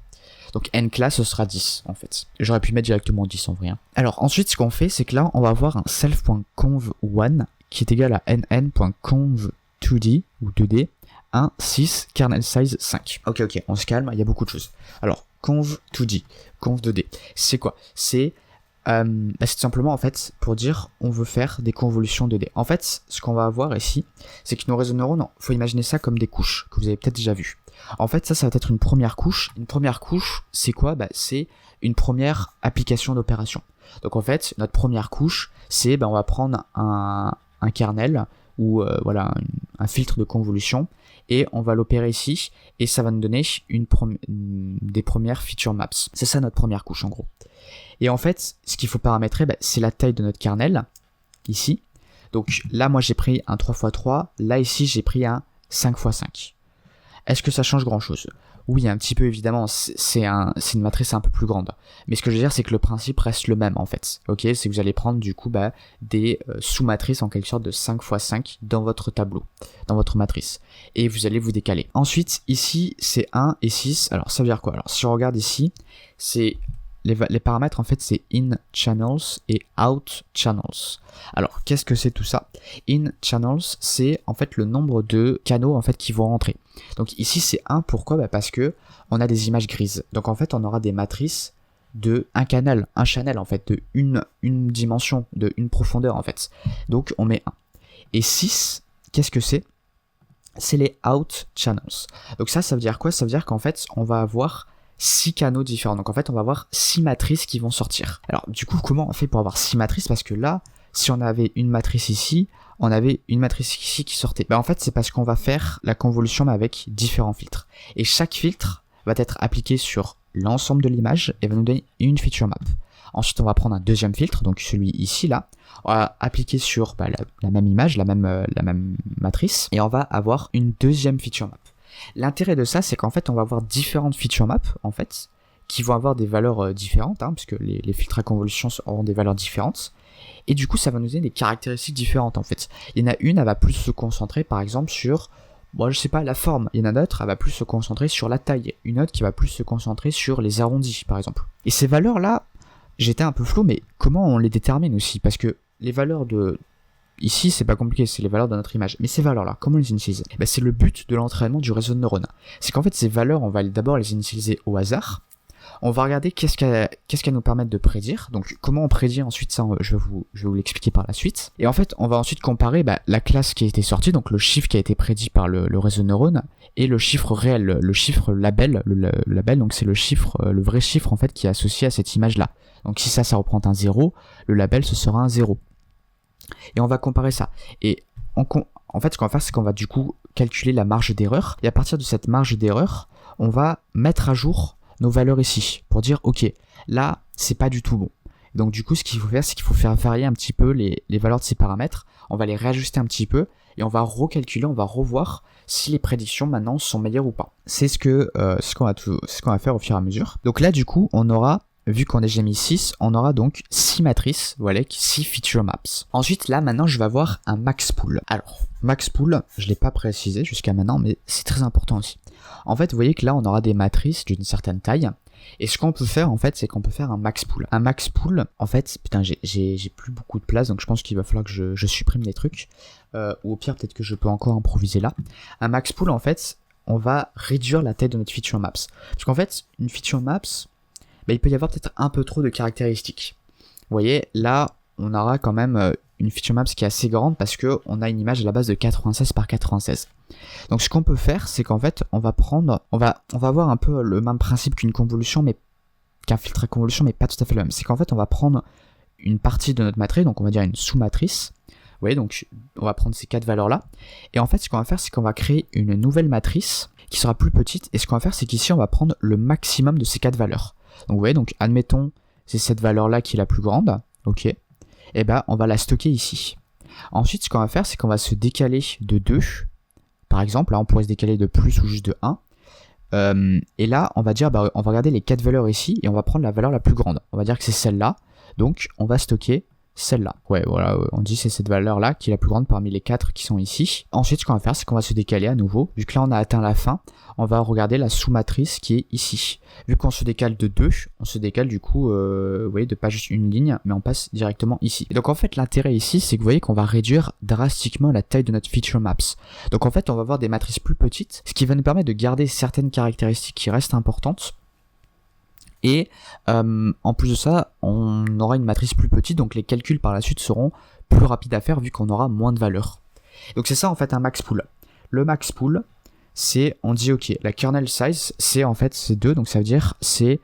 Donc n class ce sera 10 en fait. J'aurais pu mettre directement 10 en vrai. Alors ensuite ce qu'on fait c'est que là on va avoir un self.conv1 qui est égal à nn.conv2d ou 2d 1 6 kernel size 5. Ok, on se calme, il y a beaucoup de choses. Alors conv2d, conv2d, c'est quoi ? C'est tout simplement en fait pour dire on veut faire des convolutions 2D. En fait ce qu'on va avoir ici c'est que nos réseaux de neurones, faut imaginer ça comme des couches que vous avez peut-être déjà vu. En fait, ça va être une première couche. Une première couche, c'est quoi? C'est une première application d'opération. Donc en fait, notre première couche, c'est on va prendre un kernel ou voilà un filtre de convolution et on va l'opérer ici et ça va nous donner des premières feature maps. C'est ça notre première couche en gros. Et en fait, ce qu'il faut paramétrer, c'est la taille de notre kernel ici. Donc là, moi j'ai pris un 3x3, là ici j'ai pris un 5x5. Est-ce que ça change grand chose? Oui, un petit peu évidemment, c'est une matrice un peu plus grande. Mais ce que je veux dire, c'est que le principe reste le même en fait. Ok, c'est que vous allez prendre du coup des sous-matrices en quelque sorte de 5x5 dans votre tableau, dans votre matrice. Et vous allez vous décaler. Ensuite, ici, c'est 1 et 6. Alors ça veut dire quoi? Alors si on regarde ici, c'est les paramètres en fait c'est in channels et out channels. Alors qu'est-ce que c'est tout ça? In channels, c'est en fait le nombre de canaux en fait qui vont rentrer. Donc ici c'est 1, pourquoi? Parce que on a des images grises. Donc en fait on aura des matrices de un channel en fait, de une dimension, de une profondeur en fait. Donc on met 1. Et 6, qu'est-ce que c'est? C'est les out channels. Donc ça veut dire quoi? Ça veut dire qu'en fait on va avoir 6 canaux différents. Donc en fait on va avoir 6 matrices qui vont sortir. Alors du coup comment on fait pour avoir 6 matrices? Parce que là, si on avait une matrice ici, on avait une matrice ici qui sortait. En fait c'est parce qu'on va faire la convolution mais avec différents filtres. Et chaque filtre va être appliqué sur l'ensemble de l'image et va nous donner une feature map. Ensuite on va prendre un deuxième filtre, donc celui ici là, on va appliquer sur la même image, la même matrice, et on va avoir une deuxième feature map. L'intérêt de ça, c'est qu'en fait, on va avoir différentes feature maps, en fait, qui vont avoir des valeurs différentes, puisque les filtres à convolution auront des valeurs différentes. Et du coup, ça va nous donner des caractéristiques différentes, en fait. Il y en a une, elle va plus se concentrer, par exemple, sur, je sais pas, la forme. Il y en a d'autres, elle va plus se concentrer sur la taille. Une autre qui va plus se concentrer sur les arrondis, par exemple. Et ces valeurs-là, j'étais un peu flou, mais comment on les détermine aussi? Parce que les valeurs de... Ici, c'est pas compliqué, c'est les valeurs de notre image. Mais ces valeurs-là, comment on les initialise? C'est le but de l'entraînement du réseau de neurones. C'est qu'en fait, ces valeurs, on va d'abord les initialiser au hasard. On va regarder qu'est-ce qu'elles nous permettent de prédire. Donc, comment on prédit ensuite ça, je vais vous l'expliquer par la suite. Et en fait, on va ensuite comparer la classe qui a été sortie, donc le chiffre qui a été prédit par le réseau de neurones, et le chiffre réel, le chiffre label. Le label, donc c'est le chiffre, le vrai chiffre en fait qui est associé à cette image-là. Donc, si ça représente un 0, le label ce sera un 0. Et on va comparer ça. Et en fait, ce qu'on va faire, c'est qu'on va du coup calculer la marge d'erreur. Et à partir de cette marge d'erreur, on va mettre à jour nos valeurs ici pour dire, ok, là, c'est pas du tout bon. Et donc du coup, ce qu'il faut faire, c'est qu'il faut faire varier un petit peu les valeurs de ces paramètres. On va les réajuster un petit peu et on va recalculer, on va revoir si les prédictions maintenant sont meilleures ou pas. C'est ce qu'on va faire au fur et à mesure. Donc là, du coup, on aura... Vu qu'on a déjà mis 6, on aura donc 6 matrices, voilà, 6 feature maps. Ensuite, là, maintenant, je vais avoir un max pool. Alors, max pool, je ne l'ai pas précisé jusqu'à maintenant, mais c'est très important aussi. En fait, vous voyez que là, on aura des matrices d'une certaine taille. Et ce qu'on peut faire, en fait, c'est qu'on peut faire un max pool. Un max pool, en fait, putain, j'ai plus beaucoup de place, donc je pense qu'il va falloir que je supprime des trucs. Ou au pire, peut-être que je peux encore improviser là. Un max pool, en fait, on va réduire la taille de notre feature maps. Parce qu'en fait, une feature maps... il peut y avoir peut-être un peu trop de caractéristiques. Vous voyez, là, on aura quand même une feature maps qui est assez grande parce qu'on a une image à la base de 96 par 96. Donc ce qu'on peut faire, c'est qu'en fait, on va avoir un peu le même principe qu'une convolution, mais qu'un filtre à convolution, mais pas tout à fait le même. C'est qu'en fait, on va prendre une partie de notre matrice, donc on va dire une sous-matrice. Vous voyez, donc on va prendre ces 4 valeurs-là. Et en fait, ce qu'on va faire, c'est qu'on va créer une nouvelle matrice qui sera plus petite. Et ce qu'on va faire, c'est qu'ici, on va prendre le maximum de ces 4 valeurs. Donc vous voyez, donc admettons, c'est cette valeur-là qui est la plus grande, ok, et on va la stocker ici. Ensuite, ce qu'on va faire, c'est qu'on va se décaler de 2, par exemple, là on pourrait se décaler de plus ou juste de 1, et là on va dire, on va regarder les 4 valeurs ici, et on va prendre la valeur la plus grande. On va dire que c'est celle-là, donc on va stocker celle-là. Ouais, voilà, on dit c'est cette valeur-là qui est la plus grande parmi les 4 qui sont ici. Ensuite, ce qu'on va faire, c'est qu'on va se décaler à nouveau. Vu que là, on a atteint la fin, on va regarder la sous-matrice qui est ici. Vu qu'on se décale de 2, on se décale du coup, vous voyez, de pas juste une ligne, mais on passe directement ici. Et donc en fait, l'intérêt ici, c'est que vous voyez qu'on va réduire drastiquement la taille de notre feature maps. Donc en fait, on va avoir des matrices plus petites, ce qui va nous permettre de garder certaines caractéristiques qui restent importantes. Et en plus de ça, on aura une matrice plus petite, donc les calculs par la suite seront plus rapides à faire vu qu'on aura moins de valeurs. Donc c'est ça en fait un max pool. Le max pool, c'est, on dit ok, la kernel size, c'est en fait, c'est 2, donc ça veut dire, c'est,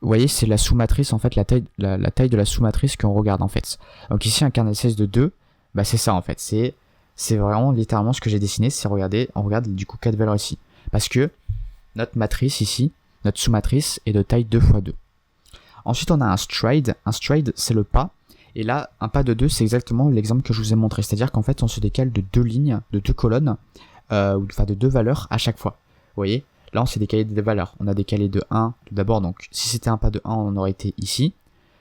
vous voyez, c'est la sous-matrice, en fait, la taille de la sous-matrice qu'on regarde, en fait. Donc ici, un kernel size de 2, bah c'est ça, en fait, c'est vraiment littéralement ce que j'ai dessiné, c'est regarder, on regarde du coup 4 valeurs ici. Parce que notre matrice ici, notre sous-matrice est de taille 2 x 2. Ensuite, on a un stride c'est le pas. Et là, un pas de 2, c'est exactement l'exemple que je vous ai montré. C'est-à-dire qu'en fait, on se décale de 2 lignes, de 2 colonnes, enfin de 2 valeurs à chaque fois. Vous voyez ? Là, on s'est décalé des valeurs. On a décalé de 1 tout d'abord. Donc, si c'était un pas de 1, on aurait été ici.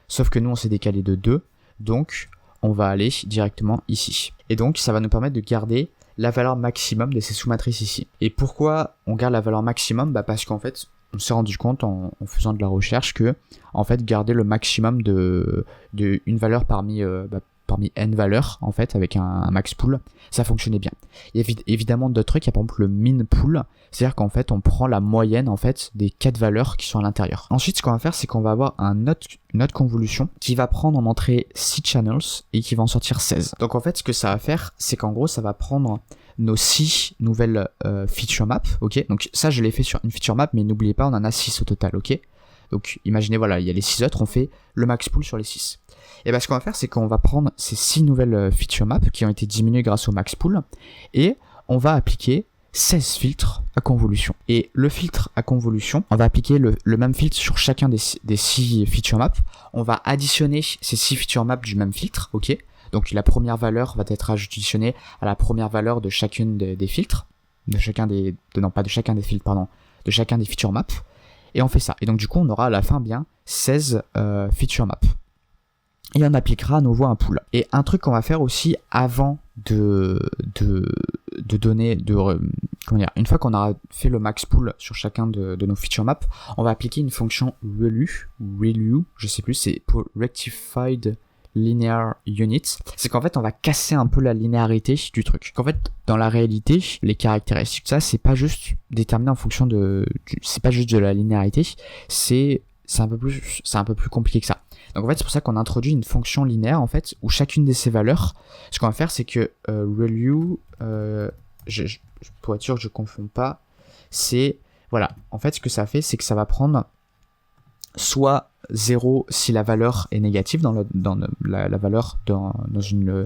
Sauf que nous, on s'est décalé de 2. Donc, on va aller directement ici. Et donc, ça va nous permettre de garder la valeur maximum de ces sous-matrices ici. Et pourquoi on garde la valeur maximum ? Bah parce qu'en fait, on s'est rendu compte en faisant de la recherche que, en fait, garder le maximum de une valeur parmi n valeurs, en fait, avec un max pool, ça fonctionnait bien. Il y a évidemment d'autres trucs, il y a par exemple le min pool, c'est-à-dire qu'en fait, on prend la moyenne, en fait, des 4 valeurs qui sont à l'intérieur. Ensuite, ce qu'on va faire, c'est qu'on va avoir une autre convolution qui va prendre en entrée 6 channels et qui va en sortir 16. Donc, en fait, ce que ça va faire, c'est qu'en gros, ça va prendre nos 6 nouvelles feature maps, ok. Donc, ça, je l'ai fait sur une feature map, mais n'oubliez pas, on en a 6 au total, ok. Donc, imaginez, voilà, il y a les 6 autres, on fait le max pool sur les 6. Et bien, ce qu'on va faire, c'est qu'on va prendre ces 6 nouvelles feature maps qui ont été diminuées grâce au max pool et on va appliquer 16 filtres à convolution. Et le filtre à convolution, on va appliquer le même filtre sur chacun des 6 feature maps. On va additionner ces 6 feature maps du même filtre, ok. Donc, la première valeur va être additionnée à la première valeur de chacune des filtres, de chacun des feature maps. Et on fait ça. Et donc, du coup, on aura à la fin bien 16 feature maps. Et on appliquera à nouveau un pool. Et un truc qu'on va faire aussi avant de donner, une fois qu'on aura fait le max pool sur chacun de nos feature maps, on va appliquer une fonction ReLU, je sais plus, c'est pour Rectified Linear Unit. C'est qu'en fait, on va casser un peu la linéarité du truc. Qu'en fait, dans la réalité, les caractéristiques de ça, c'est pas juste déterminé en fonction c'est pas juste de la linéarité, c'est un peu plus compliqué que ça. Donc en fait, c'est pour ça qu'on introduit une fonction linéaire en fait, où chacune de ces valeurs, ce qu'on va faire, c'est que ReLU, pour être sûr que je ne confonds pas, c'est, voilà, en fait, ce que ça fait, c'est que ça va prendre soit 0 si la valeur est négative dans la valeur dans une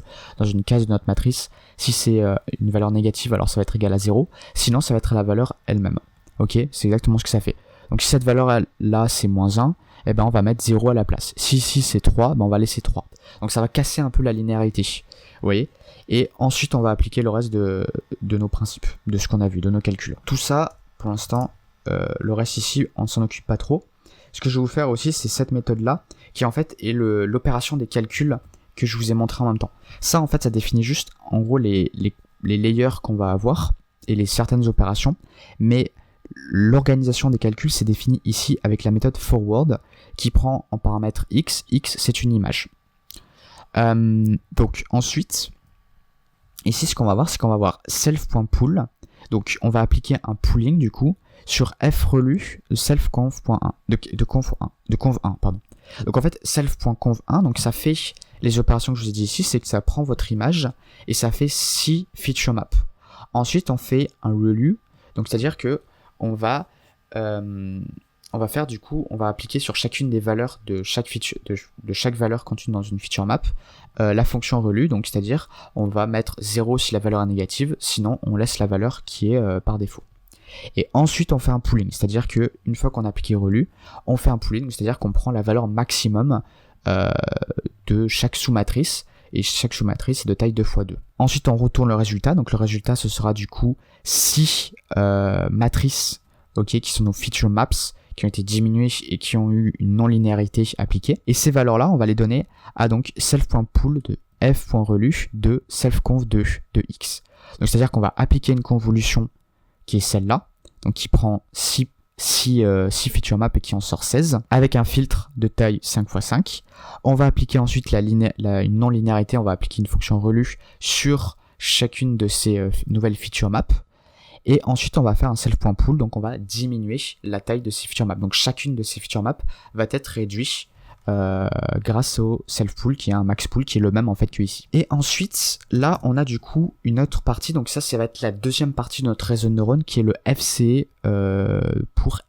case de notre matrice. Si c'est une valeur négative, alors ça va être égal à 0. Sinon, ça va être la valeur elle-même. Ok, c'est exactement ce que ça fait. Donc si cette valeur là c'est moins 1, eh ben on va mettre 0 à la place. Si c'est 3, ben on va laisser 3. Donc ça va casser un peu la linéarité. Vous voyez ? Et ensuite on va appliquer le reste de nos principes, de ce qu'on a vu, de nos calculs. Tout ça, pour l'instant, le reste ici, on ne s'en occupe pas trop. Ce que je vais vous faire aussi, c'est cette méthode-là, qui en fait est l'opération des calculs que je vous ai montré en même temps. Ça, en fait, ça définit juste, en gros, les layers qu'on va avoir et les certaines opérations, mais l'organisation des calculs c'est défini ici avec la méthode forward qui prend en paramètre x c'est une image. Donc ensuite, ici ce qu'on va voir, c'est qu'on va voir self.pool, donc on va appliquer un pooling du coup sur f-relu de self.conv.1, de conv1, pardon. Donc en fait self.conv1, donc ça fait les opérations que je vous ai dit ici, c'est que ça prend votre image et ça fait 6 feature maps. Ensuite on fait un relu, donc c'est à dire que on va faire du coup, on va appliquer sur chacune des valeurs de chaque valeur contenue dans une feature map la fonction relu, donc c'est-à-dire on va mettre 0 si la valeur est négative, sinon on laisse la valeur qui est par défaut. Et ensuite on fait un pooling, c'est-à-dire que une fois qu'on a appliqué relu, on fait un pooling, c'est-à-dire qu'on prend la valeur maximum de chaque sous-matrice, et chaque sous-matrice est de taille 2 x 2. Ensuite on retourne le résultat, donc le résultat ce sera du coup 6 matrices, ok, qui sont nos feature maps, qui ont été diminuées et qui ont eu une non-linéarité appliquée. Et ces valeurs-là, on va les donner à donc self.pool de f.relu de self.conv de x. Donc c'est-à-dire qu'on va appliquer une convolution qui est celle-là, donc qui prend 6 feature maps et qui en sort 16, avec un filtre de taille 5 x 5. On va appliquer ensuite une non-linéarité, on va appliquer une fonction relu sur chacune de ces nouvelles feature maps. Et ensuite, on va faire un self.pool, donc on va diminuer la taille de ces feature maps. Donc chacune de ces feature maps va être réduite grâce au self pool qui est un max pool qui est le même en fait que ici. Et ensuite là on a du coup une autre partie, donc ça va être la deuxième partie de notre réseau de neurones qui est le FC pour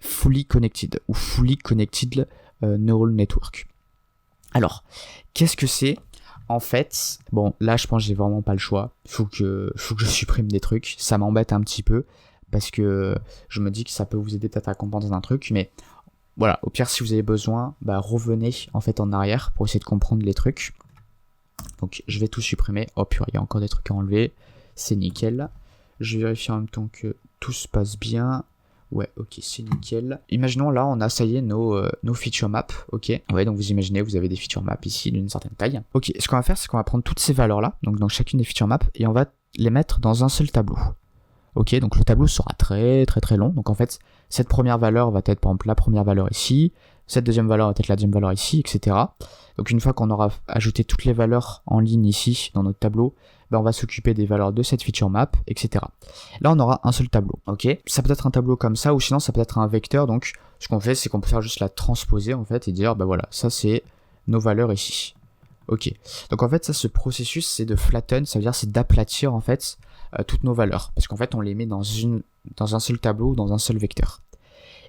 fully connected ou fully connected neural network. Alors qu'est-ce que c'est? En fait, bon là je pense que j'ai vraiment pas le choix, faut que je supprime des trucs, ça m'embête un petit peu parce que je me dis que ça peut vous aider peut-être à comprendre un truc, mais voilà, au pire si vous avez besoin, revenez en fait en arrière pour essayer de comprendre les trucs. Donc je vais tout supprimer. Oh purée, il y a encore des trucs à enlever, c'est nickel. Je vérifie en même temps que tout se passe bien. Ouais, ok, c'est nickel. Imaginons là, on a, ça y est, nos feature maps, ok. Ouais, donc vous imaginez, vous avez des feature maps ici d'une certaine taille. Ok, ce qu'on va faire, c'est qu'on va prendre toutes ces valeurs-là, donc dans chacune des feature maps, et on va les mettre dans un seul tableau. Ok, donc le tableau sera très long. Donc en fait, cette première valeur va être par exemple la première valeur ici, cette deuxième valeur va être la deuxième valeur ici, etc. Donc une fois qu'on aura ajouté toutes les valeurs en ligne ici dans notre tableau, on va s'occuper des valeurs de cette feature map, etc. Là on aura un seul tableau, ok. Ça peut être un tableau comme ça, ou sinon ça peut être un vecteur. Donc ce qu'on fait, c'est qu'on peut faire juste la transposer en fait et dire voilà, ça c'est nos valeurs ici. Ok. Donc en fait ça, ce processus c'est de flatten, ça veut dire c'est d'aplatir en fait toutes nos valeurs, parce qu'en fait on les met dans un seul tableau ou dans un seul vecteur.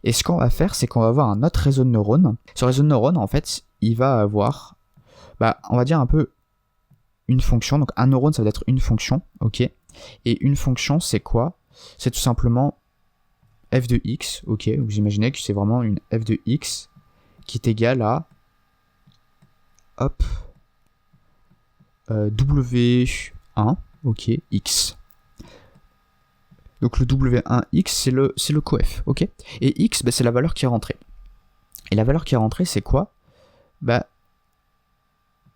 Et ce qu'on va faire, c'est qu'on va avoir un autre réseau de neurones. Ce réseau de neurones, en fait, il va avoir, on va dire un peu une fonction. Donc un neurone, ça va être une fonction, ok. Et une fonction, c'est quoi? C'est tout simplement f de x, ok. Vous imaginez que c'est vraiment une f de x qui est égale à, hop, w1, ok, x. Donc le W1x, c'est le coef, ok. Et x, c'est la valeur qui est rentrée. Et la valeur qui est rentrée, c'est quoi?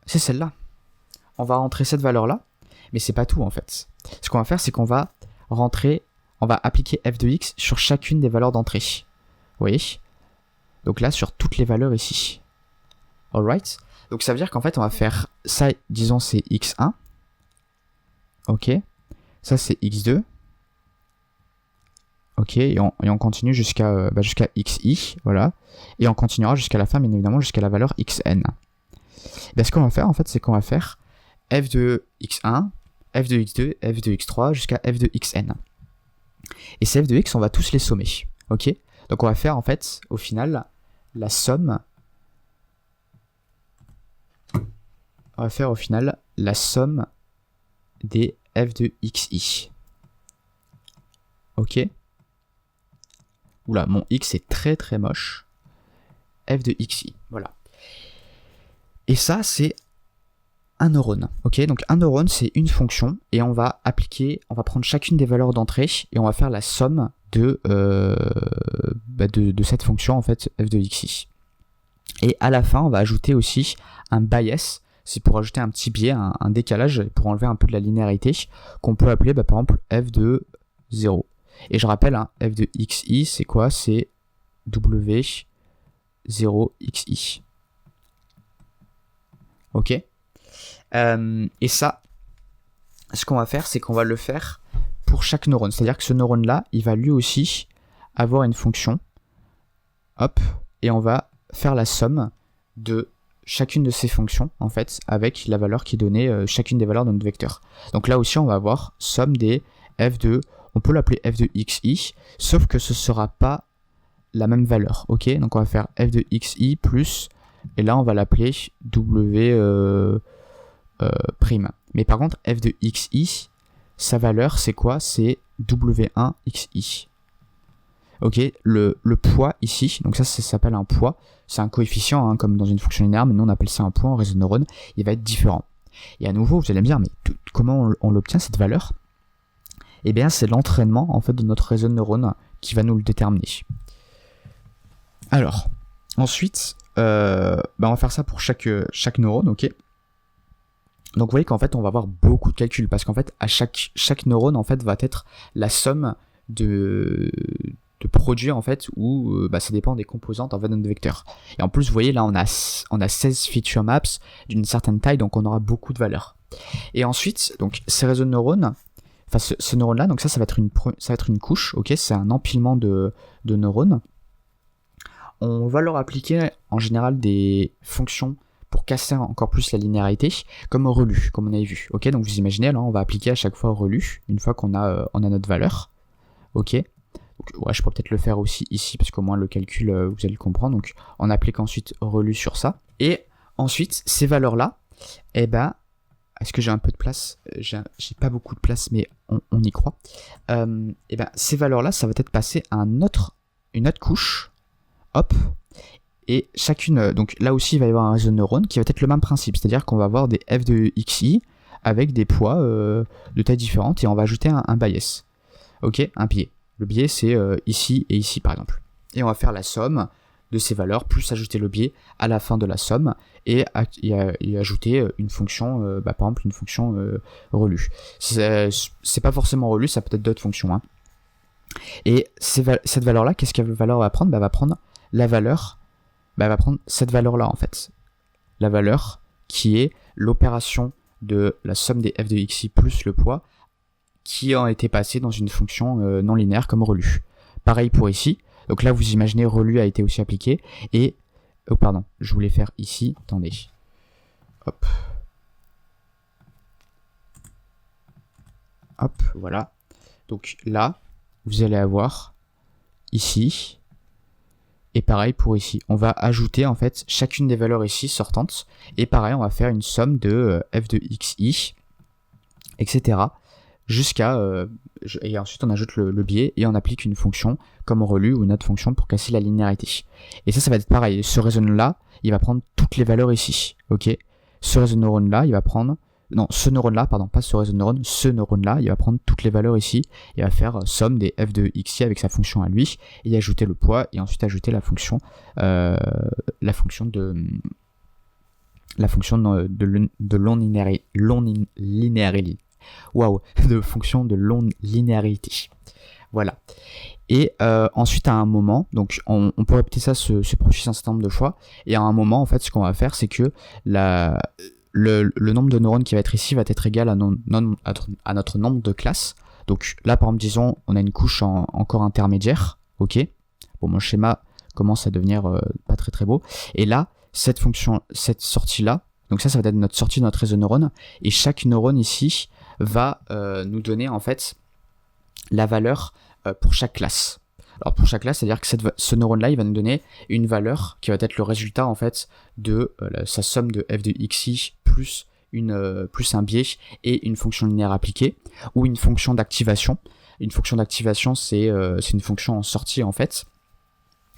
C'est celle-là. On va rentrer cette valeur-là, mais c'est pas tout en fait. Ce qu'on va faire, c'est qu'on va appliquer f de x sur chacune des valeurs d'entrée. Vous voyez? Donc là, sur toutes les valeurs ici. Alright? Donc ça veut dire qu'en fait, on va faire ça, disons c'est x1. Ok. Ça c'est x2. Ok, et on continue jusqu'à xi, voilà. Et on continuera jusqu'à la fin, bien évidemment, jusqu'à la valeur xn. Ce qu'on va faire, en fait, c'est qu'on va faire f de x1, f de x2, f de x3, jusqu'à f de xn. Et ces f de x, on va tous les sommer, ok. Donc on va faire, en fait, au final, la somme... On va faire, au final, la somme des f de xi. Ok. Oula, mon x est très moche. F de xi, voilà. Et ça, c'est un neurone. Ok, donc un neurone, c'est une fonction, et on va prendre chacune des valeurs d'entrée, et on va faire la somme de cette fonction, en fait, f de xi. Et à la fin, on va ajouter aussi un bias, c'est pour ajouter un petit biais, un décalage, pour enlever un peu de la linéarité, qu'on peut appeler, par exemple, f de 0. Et je rappelle, f de xi, c'est quoi? C'est w0xi. Ok. Et ça, ce qu'on va faire, c'est qu'on va le faire pour chaque neurone. C'est-à-dire que ce neurone-là, il va lui aussi avoir une fonction. Hop. Et on va faire la somme de chacune de ces fonctions, en fait, avec la valeur qui est donnée, chacune des valeurs de notre vecteur. Donc là aussi, on va avoir somme des f de... On peut l'appeler f de xi, sauf que ce ne sera pas la même valeur, ok. Donc on va faire f de xi plus, et là on va l'appeler w prime. Mais par contre, f de xi, sa valeur c'est quoi? C'est w1xi. Ok, le poids ici, donc ça s'appelle un poids, c'est un coefficient, hein, comme dans une fonction linéaire, mais nous on appelle ça un poids en réseau de neurones, il va être différent. Et à nouveau, vous allez me dire, mais comment on l'obtient cette valeur? Eh bien, c'est l'entraînement en fait de notre réseau de neurones qui va nous le déterminer. Alors, ensuite, on va faire ça pour chaque neurone, ok. Donc, vous voyez qu'en fait, on va avoir beaucoup de calculs parce qu'en fait, à chaque neurone en fait va être la somme de produits en fait où ça dépend des composantes en fait de notre vecteur. Et en plus, vous voyez là, on a 16 feature maps d'une certaine taille, donc on aura beaucoup de valeurs. Et ensuite, donc ces réseaux de neurones. Enfin, ce neurone-là, donc ça va être une couche, ok, c'est un empilement de neurones. on va leur appliquer en général des fonctions pour casser encore plus la linéarité, comme relu, comme on avait vu. Ok, donc vous imaginez, là, on va appliquer à chaque fois relu, une fois qu'on a notre valeur. Ok, donc, ouais, je pourrais peut-être le faire aussi ici, parce qu'au moins le calcul, vous allez le comprendre. Donc, on applique ensuite relu sur ça. Et ensuite, ces valeurs-là, eh ben, est-ce que j'ai un peu de place? J'ai pas beaucoup de place, mais on y croit. Et ben, ces valeurs-là, ça va être passé à une autre couche. Hop. Et chacune, donc là aussi, il va y avoir un réseau de neurones qui va être le même principe. C'est-à-dire qu'on va avoir des f de xi avec des poids de taille différente et on va ajouter un bias. Ok, un biais. Le biais, c'est ici et ici, par exemple. Et on va faire la somme de ces valeurs, plus ajouter le biais à la fin de la somme, et ajouter une fonction, par exemple une fonction relu. C'est pas forcément relu, ça peut être d'autres fonctions. Hein. Et cette valeur-là, qu'est-ce que la valeur va prendre? Elle va prendre la valeur, elle va prendre cette valeur-là en fait. La valeur qui est l'opération de la somme des f de xi plus le poids, qui ont été passés dans une fonction non linéaire comme relu. Pareil pour ici. Donc là, vous imaginez, relu a été aussi appliqué. Et, oh pardon, je voulais faire ici. Attendez. Hop. Hop, voilà. Donc là, vous allez avoir ici. Et pareil pour ici. On va ajouter en fait chacune des valeurs ici sortantes. Et pareil, on va faire une somme de f de xi, etc. Jusqu'à... et ensuite on ajoute le biais et on applique une fonction comme relu ou une autre fonction pour casser la linéarité. Et ça va être pareil. Ce réseau là, il va prendre toutes les valeurs ici. Ok. Ce réseau de neurones là, il va prendre... Non, ce neurone là, pardon, pas ce réseau de neurones, ce neurone là, il va prendre toutes les valeurs ici. Il va faire somme des f de xi avec sa fonction à lui, et ajouter le poids, et ensuite ajouter la fonction de long linéarité. Waouh, de fonction de longue linéarité. Voilà. Et ensuite, à un moment, donc on peut répéter ça, ce processus un certain nombre de fois, et à un moment, en fait, ce qu'on va faire, c'est que le nombre de neurones qui va être ici va être égal à notre nombre de classes. Donc là, par exemple, disons, on a une couche encore intermédiaire, ok. Bon, mon schéma commence à devenir pas très très beau. Et là, cette sortie-là, donc ça va être notre sortie de notre réseau de neurones, et chaque neurone ici va nous donner en fait la valeur pour chaque classe. Alors pour chaque classe, c'est-à-dire que ce neurone-là, il va nous donner une valeur qui va être le résultat en fait de sa somme de f de xi plus un biais et une fonction linéaire appliquée, ou une fonction d'activation. Une fonction d'activation, c'est une fonction en sortie en fait.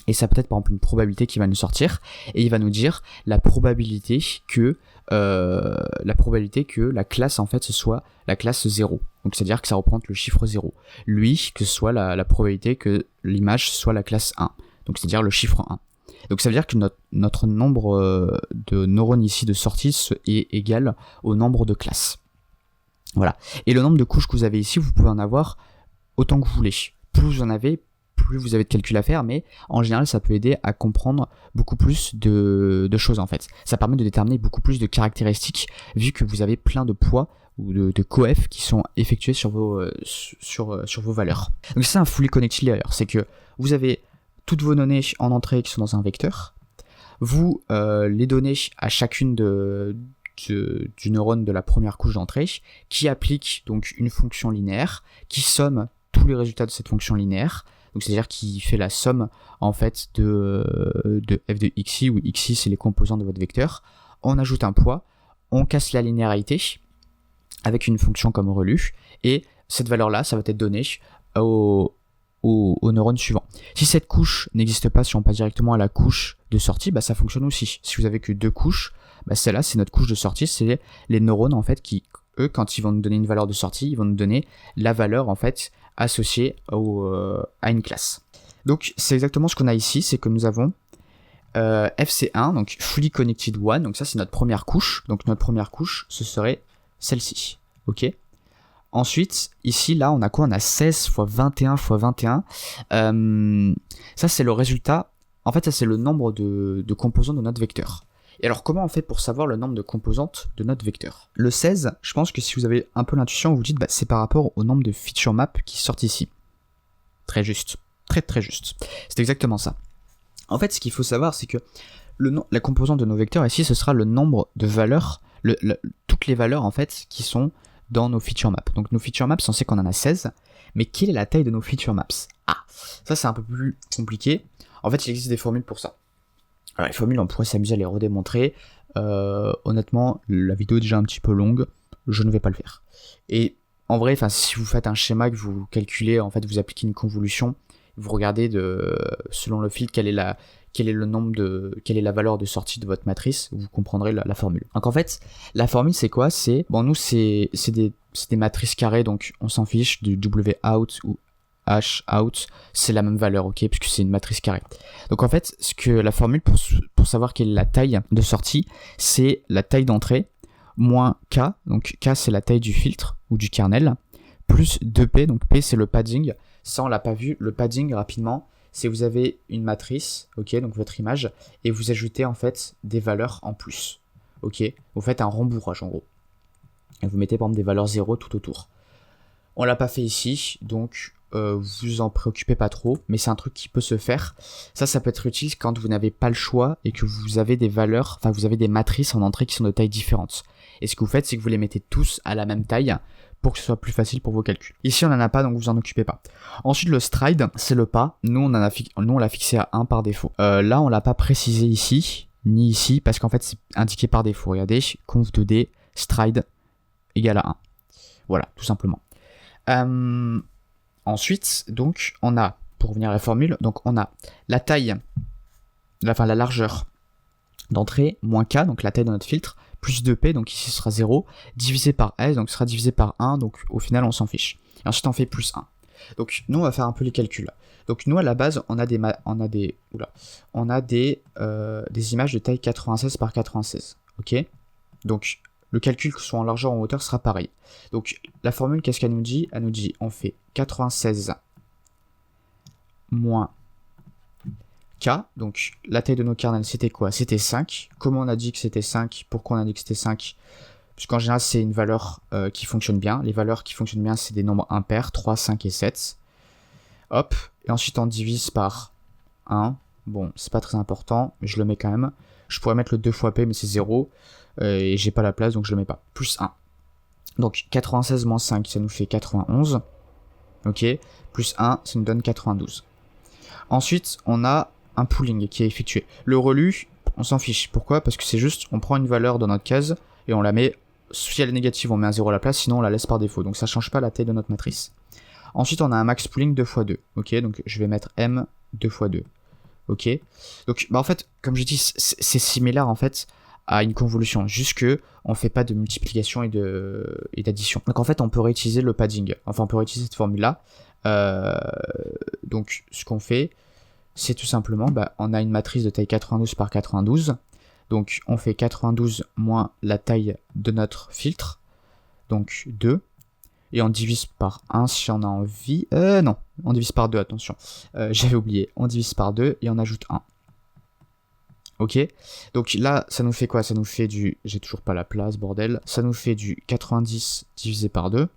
Et ça peut être par exemple une probabilité qui va nous sortir, et il va nous dire la probabilité que la classe en fait ce soit la classe 0. Donc c'est-à-dire que ça représente le chiffre 0. Lui, que ce soit la probabilité que l'image soit la classe 1. Donc c'est-à-dire le chiffre 1. Donc ça veut dire que notre nombre de neurones ici de sortie est égal au nombre de classes. Voilà. Et le nombre de couches que vous avez ici, vous pouvez en avoir autant que vous voulez. Plus vous en avez, plus vous avez de calculs à faire, mais en général ça peut aider à comprendre beaucoup plus de choses en fait. Ça permet de déterminer beaucoup plus de caractéristiques vu que vous avez plein de poids ou de coef qui sont effectués sur vos valeurs. Donc c'est un fully connected layer, c'est que vous avez toutes vos données en entrée qui sont dans un vecteur, vous les donnez à chacune du neurone de la première couche d'entrée qui applique donc une fonction linéaire qui somme tous les résultats de cette fonction linéaire. Donc c'est-à-dire qu'il fait la somme en fait de f de xi, où xi c'est les composants de votre vecteur. On ajoute un poids, on casse la linéarité avec une fonction comme relu, et cette valeur-là, ça va être donné au neurone suivant. Si cette couche n'existe pas, si on passe directement à la couche de sortie, bah ça fonctionne aussi. Si vous avez que deux couches, bah celle-là c'est notre couche de sortie, c'est les neurones en fait qui, eux, quand ils vont nous donner une valeur de sortie, ils vont nous donner la valeur en fait associée à une classe. Donc c'est exactement ce qu'on a ici, c'est que nous avons FC1, donc Fully Connected One, donc ça c'est notre première couche, donc notre première couche ce serait celle-ci, ok. Ensuite, ici, là, on a quoi? On a 16 x 21 x 21. Ça, c'est le résultat. En fait, ça, c'est le nombre de composants de notre vecteur. Et alors, comment on fait pour savoir le nombre de composantes de notre vecteur? Le 16, je pense que si vous avez un peu l'intuition, vous dites, bah, c'est par rapport au nombre de feature maps qui sortent ici. Très juste. Très, très juste. C'est exactement ça. En fait, ce qu'il faut savoir, c'est que la composante de nos vecteurs ici, ce sera le nombre de valeurs, toutes les valeurs en fait qui sont dans nos feature maps. Donc nos feature maps, on sait qu'on en a 16, mais quelle est la taille de nos feature maps? Ah, ça c'est un peu plus compliqué. En fait, il existe des formules pour ça. Alors les formules, on pourrait s'amuser à les redémontrer. Honnêtement, la vidéo est déjà un petit peu longue, je ne vais pas le faire. Et en vrai, si vous faites un schéma que vous calculez, en fait, vous appliquez une convolution, vous regardez selon le filtre quelle est la valeur de sortie de votre matrice, vous comprendrez la formule. Donc en fait, la formule c'est quoi? Nous c'est des matrices carrées, donc on s'en fiche du W out ou H out, c'est la même valeur, ok, puisque c'est une matrice carrée. Donc en fait, la formule pour savoir quelle est la taille de sortie, c'est la taille d'entrée moins K, donc K c'est la taille du filtre ou du kernel, plus 2P, donc P c'est le padding. Ça on l'a pas vu, le padding rapidement, c'est vous avez une matrice, ok, donc votre image, et vous ajoutez en fait des valeurs en plus, ok, vous faites un rembourrage en gros. Et vous mettez par exemple des valeurs 0 tout autour. On l'a pas fait ici, donc vous en préoccupez pas trop, mais c'est un truc qui peut se faire. Ça peut être utile quand vous n'avez pas le choix et que vous avez des valeurs, vous avez des matrices en entrée qui sont de tailles différentes. Et ce que vous faites, c'est que vous les mettez tous à la même taille pour que ce soit plus facile pour vos calculs. Ici, on n'en a pas, donc vous en occupez pas. Ensuite, le stride, c'est le pas. Nous, on l'a fixé à 1 par défaut. Là, on l'a pas précisé ici, ni ici, parce qu'en fait, c'est indiqué par défaut. Regardez, conv2d, stride égale à 1. Voilà, tout simplement. Ensuite, donc, on a, pour revenir à la formule, donc on a la taille, la largeur d'entrée, moins K, donc la taille de notre filtre, plus 2P, donc ici ce sera 0, divisé par S, donc ce sera divisé par 1, donc au final on s'en fiche. Et ensuite on fait plus 1. Donc nous on va faire un peu les calculs. Donc nous à la base on a des images de taille 96 par 96, ok. Donc le calcul que ce soit en largeur ou en hauteur sera pareil. Donc la formule qu'est-ce qu'elle nous dit? Elle nous dit on fait 96 moins K, donc la taille de nos kernels c'était quoi? C'était 5. Comment on a dit que c'était 5? Pourquoi on a dit que c'était 5? Puisqu'en général c'est une valeur qui fonctionne bien. Les valeurs qui fonctionnent bien c'est des nombres impairs, 3, 5 et 7. Hop, et ensuite on divise par 1. Bon, c'est pas très important, mais je le mets quand même. Je pourrais mettre le 2 fois P mais c'est 0. Et j'ai pas la place donc je le mets pas. Plus 1. Donc 96 moins 5 ça nous fait 91. Ok, plus 1 ça nous donne 92. Ensuite on a un pooling qui est effectué. Le relu, on s'en fiche. Pourquoi? Parce que c'est juste, on prend une valeur dans notre case et on la met, si elle est négative, on met un 0 à la place, sinon on la laisse par défaut. Donc ça change pas la taille de notre matrice. Ensuite, on a un max pooling 2 x 2. Ok, donc je vais mettre M 2 x 2. Ok, donc en fait, comme je dis, c'est similaire en fait à une convolution, juste que on fait pas de multiplication et d'addition. Donc en fait, on peut réutiliser le padding. Enfin, on peut réutiliser cette formule-là. Donc ce qu'on fait, c'est tout simplement, on a une matrice de taille 92 par 92, donc on fait 92 moins la taille de notre filtre, donc 2, et on divise par 1 si on a envie, non, on divise par 2, attention, j'avais oublié, on divise par 2 et on ajoute 1. Ok, donc là, ça nous fait quoi? Ça nous fait j'ai toujours pas la place, bordel, ça nous fait du 90 divisé par 2,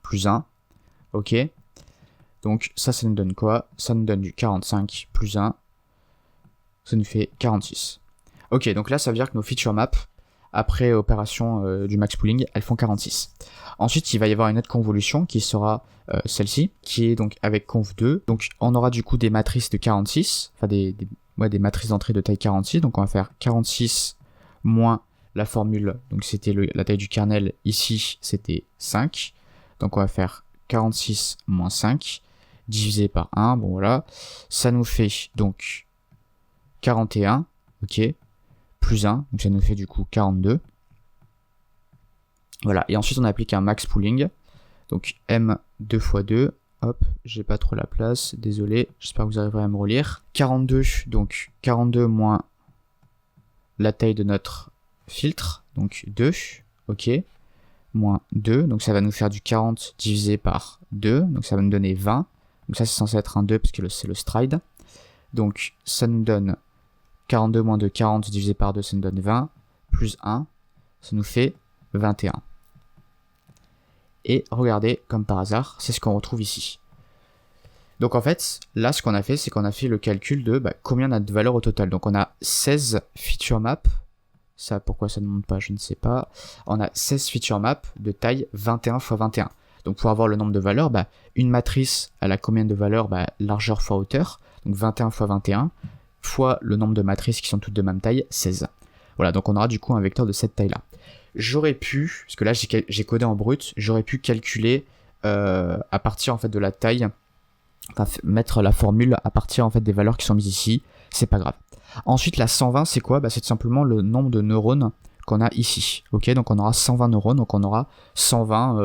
plus 1, ok. Donc ça nous donne quoi? Ça nous donne du 45 plus 1, ça nous fait 46. Ok, donc là ça veut dire que nos feature maps, après opération du max pooling, elles font 46. Ensuite il va y avoir une autre convolution qui sera celle-ci, qui est donc avec conv2. Donc on aura du coup des matrices de 46, enfin des matrices d'entrée de taille 46, donc on va faire 46 moins la formule, donc c'était la taille du kernel, ici c'était 5, donc on va faire 46 moins 5, divisé par 1, bon voilà, ça nous fait donc 41, ok, plus 1, donc ça nous fait du coup 42. Voilà, et ensuite on applique un max pooling, donc M 2 x 2, hop, j'ai pas trop la place, désolé, j'espère que vous arriverez à me relire. 42, donc 42 moins la taille de notre filtre, donc 2, ok, moins 2, donc ça va nous faire du 40 divisé par 2, donc ça va nous donner 20. Donc ça c'est censé être un 2 parce que c'est le stride. Donc ça nous donne 42 moins 2, 40 divisé par 2, ça nous donne 20. Plus 1, ça nous fait 21. Et regardez, comme par hasard, c'est ce qu'on retrouve ici. Donc en fait, là ce qu'on a fait, c'est qu'on a fait le calcul de combien on a de valeurs au total. Donc on a 16 feature maps. Ça, pourquoi ça ne monte pas, je ne sais pas. On a 16 feature maps de taille 21 x 21. Donc pour avoir le nombre de valeurs, une matrice, elle a combien de valeurs? Largeur fois hauteur, donc 21 x 21, fois le nombre de matrices qui sont toutes de même taille, 16. Voilà, donc on aura du coup un vecteur de cette taille-là. J'aurais pu, parce que là j'ai codé en brut, j'aurais pu calculer à partir en fait de la taille, enfin mettre la formule à partir en fait des valeurs qui sont mises ici, c'est pas grave. Ensuite la 120 c'est quoi? C'est tout simplement le nombre de neurones qu'on a ici. Ok, donc on aura 120 neurones, donc on aura 120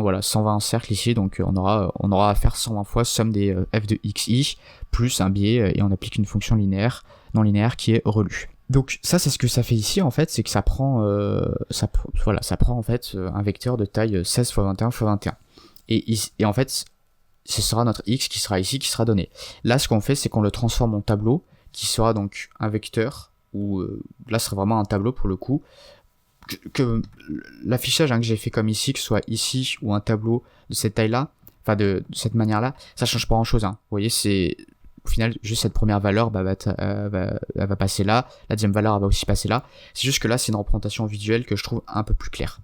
voilà, 120 cercles ici, donc on aura à faire 120 fois somme des f de xi plus un biais et on applique une fonction linéaire, non linéaire qui est relue. Donc ça c'est ce que ça fait ici en fait, c'est que ça prend en fait un vecteur de taille 16 x 21 x 21. Et en fait ce sera notre x qui sera ici, qui sera donné. Là ce qu'on fait c'est qu'on le transforme en tableau qui sera donc un vecteur, ou là ce sera vraiment un tableau pour le coup, que l'affichage que j'ai fait comme ici, que ce soit ici ou un tableau de cette taille-là, enfin de cette manière-là, ça change pas grand-chose. Vous voyez, c'est au final juste cette première valeur elle va passer là, la deuxième valeur elle va aussi passer là. C'est juste que là c'est une représentation visuelle que je trouve un peu plus claire.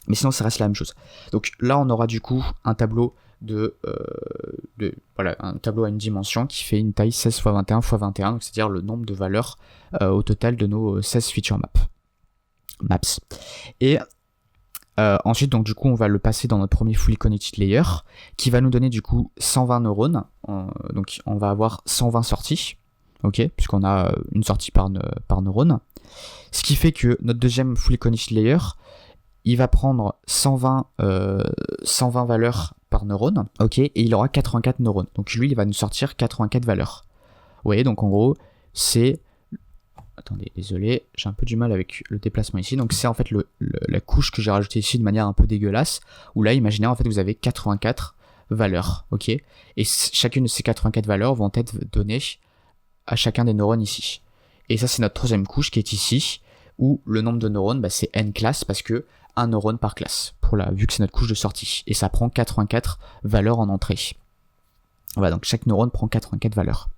Mais sinon ça reste la même chose. Donc là on aura du coup un tableau un tableau à une dimension qui fait une taille 16 x 21 x 21, donc c'est-à-dire le nombre de valeurs au total de nos 16 feature maps. Et ensuite donc du coup on va le passer dans notre premier fully connected layer qui va nous donner du coup 120 neurones, donc on va avoir 120 sorties, ok, puisqu'on a une sortie par neurone, ce qui fait que notre deuxième fully connected layer il va prendre 120 valeurs par neurone, ok, et il aura 84 neurones, donc lui il va nous sortir 84 valeurs. Vous voyez, donc en gros c'est, attendez, désolé, j'ai un peu du mal avec le déplacement ici. Donc c'est en fait la couche que j'ai rajoutée ici de manière un peu dégueulasse, où là, imaginez en fait vous avez 84 valeurs, ok, et chacune de ces 84 valeurs vont être données à chacun des neurones ici. Et ça c'est notre troisième couche qui est ici, où le nombre de neurones c'est n classes, parce que un neurone par classe, vu que c'est notre couche de sortie, et ça prend 84 valeurs en entrée. Voilà, donc chaque neurone prend 84 valeurs.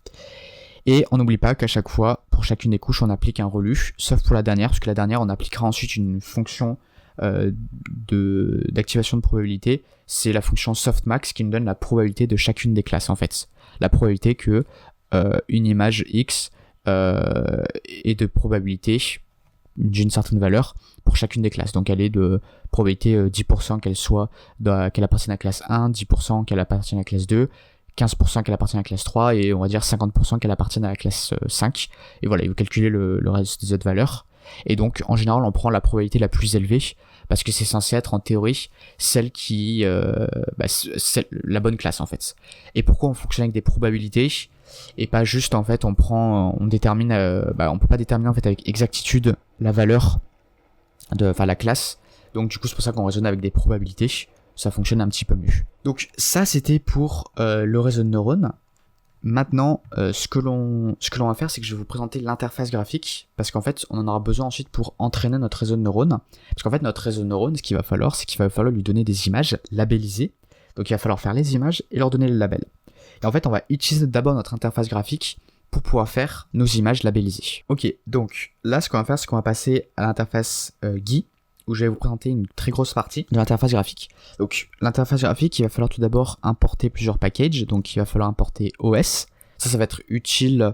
Et on n'oublie pas qu'à chaque fois, pour chacune des couches, on applique un relu, sauf pour la dernière, parce que la dernière, on appliquera ensuite une fonction d'activation de probabilité. C'est la fonction softmax qui nous donne la probabilité de chacune des classes, en fait. La probabilité que une image X est de probabilité d'une certaine valeur pour chacune des classes. Donc elle est de probabilité 10% qu'elle appartienne à la classe 1, 10% qu'elle appartienne à la classe 2, 15% qu'elle appartient à la classe 3 et on va dire 50% qu'elle appartient à la classe 5. Et voilà, il faut calculer le reste des autres valeurs. Et donc en général on prend la probabilité la plus élevée parce que c'est censé être en théorie celle qui la bonne classe en fait. Et pourquoi on fonctionne avec des probabilités et pas juste en fait on détermine on peut pas déterminer en fait avec exactitude la valeur la classe. Donc du coup c'est pour ça qu'on raisonne avec des probabilités. Ça fonctionne un petit peu mieux. Donc ça c'était pour le réseau de neurones. Maintenant ce que l'on va faire, c'est que je vais vous présenter l'interface graphique, parce qu'en fait on en aura besoin ensuite pour entraîner notre réseau de neurones. Parce qu'en fait notre réseau de neurones, ce qu'il va falloir, c'est qu'il va falloir lui donner des images labellisées. Donc il va falloir faire les images et leur donner le label. Et en fait on va utiliser d'abord notre interface graphique pour pouvoir faire nos images labellisées. Ok, donc là ce qu'on va faire, c'est qu'on va passer à l'interface GUI, où je vais vous présenter une très grosse partie de l'interface graphique. Donc l'interface graphique, il va falloir tout d'abord importer plusieurs packages, donc il va falloir importer OS, ça va être utile,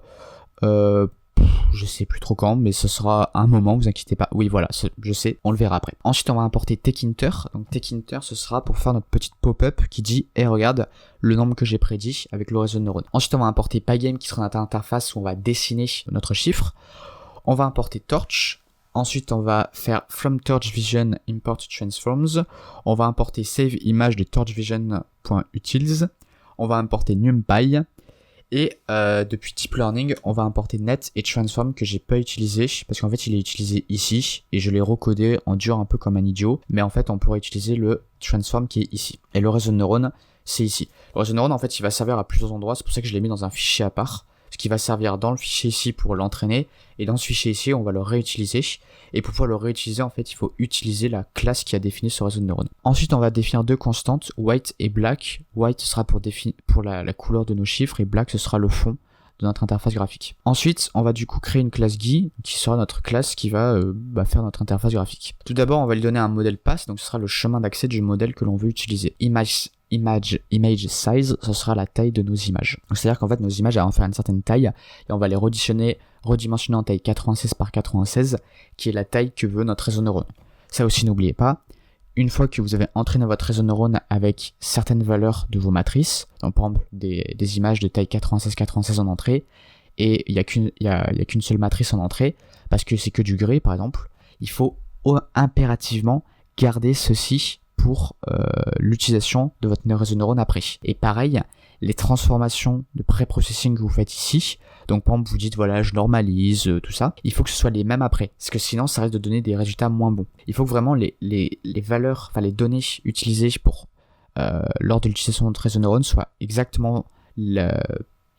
je sais plus trop quand, mais ce sera un moment, vous inquiétez pas, oui voilà, je sais, on le verra après. Ensuite on va importer Tkinter, donc Tkinter ce sera pour faire notre petite pop-up qui dit « Hey regarde, le nombre que j'ai prédit avec le réseau de neurones ». Ensuite on va importer Pygame qui sera notre interface où on va dessiner notre chiffre. On va importer Torch. Ensuite, on va faire from Torch Vision import transforms. On va importer save image de torchvision.utils. On va importer NumPy. Et depuis Deep Learning, on va importer net et transform que j'ai pas utilisé parce qu'en fait, il est utilisé ici et je l'ai recodé en dur un peu comme un idiot. Mais en fait, on pourrait utiliser le transform qui est ici. Et le réseau de neurones, c'est ici. Le réseau de neurones, en fait, il va servir à plusieurs endroits. C'est pour ça que je l'ai mis dans un fichier à part. ce qui va servir dans le fichier ici pour l'entraîner, et dans ce fichier ici, on va le réutiliser. Et pour pouvoir le réutiliser, en fait, il faut utiliser la classe qui a défini ce réseau de neurones. Ensuite, on va définir deux constantes, white et black. White, ce sera pour la couleur de nos chiffres, et black, ce sera le fond de notre interface graphique. Ensuite, on va du coup créer une classe GUI qui sera notre classe qui va faire notre interface graphique. Tout d'abord, on va lui donner un modèle pass, donc ce sera le chemin d'accès du modèle que l'on veut utiliser. Image size, ce sera la taille de nos images. C'est-à-dire qu'en fait, nos images vont faire une certaine taille et on va les redimensionner en taille 96 par 96, qui est la taille que veut notre réseau neurone. Ça aussi, n'oubliez pas, une fois que vous avez entraîné votre réseau neurone avec certaines valeurs de vos matrices, donc par exemple des images de taille 96 en entrée, et il n'y a qu'une seule matrice en entrée, parce que c'est que du gris par exemple, il faut impérativement garder ceci pour l'utilisation de votre réseau neurone après. Et pareil, les transformations de pré-processing que vous faites ici, donc par exemple vous dites voilà je normalise tout ça, il faut que ce soit les mêmes après, parce que sinon ça risque de donner des résultats moins bons. Il faut que vraiment les valeurs, enfin les données utilisées pour lors de l'utilisation de notre réseau neurone soient exactement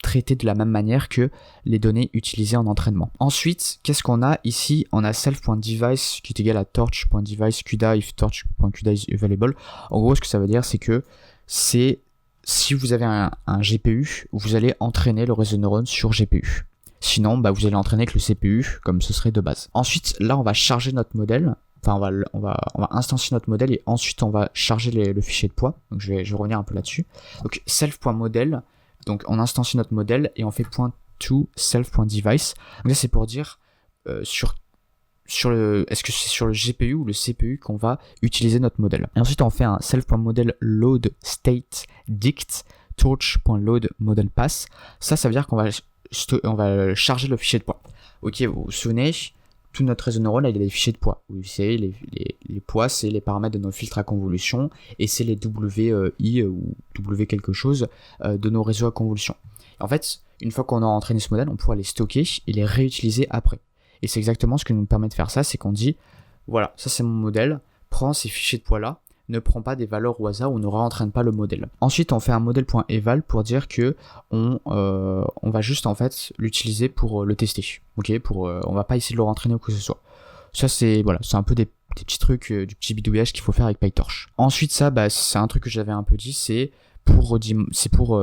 traitées de la même manière que les données utilisées en entraînement. Ensuite, qu'est-ce qu'on a ici? On a self.device qui est égal à torch.device CUDA if torch.CUDA is available. En gros, ce que ça veut dire, c'est que si vous avez un GPU, vous allez entraîner le réseau neurone sur GPU. Sinon, vous allez entraîner avec le CPU, comme ce serait de base. Ensuite, là, on va charger notre modèle. Enfin, on va instancier notre modèle et ensuite, on va charger le fichier de poids. Donc, je vais revenir un peu là-dessus. Donc, self.model. Donc, on instancie notre modèle et on fait .to self.device. Donc, ça, c'est pour dire est-ce que c'est sur le GPU ou le CPU qu'on va utiliser notre modèle. Et ensuite, on fait un self.model load state dict torch.load model pass. Ça veut dire qu'on va charger le fichier de poids. Ok, vous vous souvenez, tout notre réseau neuronal, il a des fichiers de poids. Vous savez, les poids, c'est les paramètres de nos filtres à convolution et c'est les WI ou W quelque chose de nos réseaux à convolution. Et en fait, une fois qu'on a entraîné ce modèle, on pourra les stocker et les réutiliser après. Et c'est exactement ce qui nous permet de faire ça, c'est qu'on dit, voilà, ça c'est mon modèle, prends ces fichiers de poids là, ne prends pas des valeurs au hasard ou ne réentraîne pas le modèle. Ensuite, on fait un modèle.eval pour dire que on va juste en fait l'utiliser pour le tester. Ok, on va pas essayer de le rentraîner ou quoi que ce soit. Ça c'est un peu des petits trucs, du petit bidouillage qu'il faut faire avec PyTorch. Ensuite, ça, c'est un truc que j'avais un peu dit, c'est pour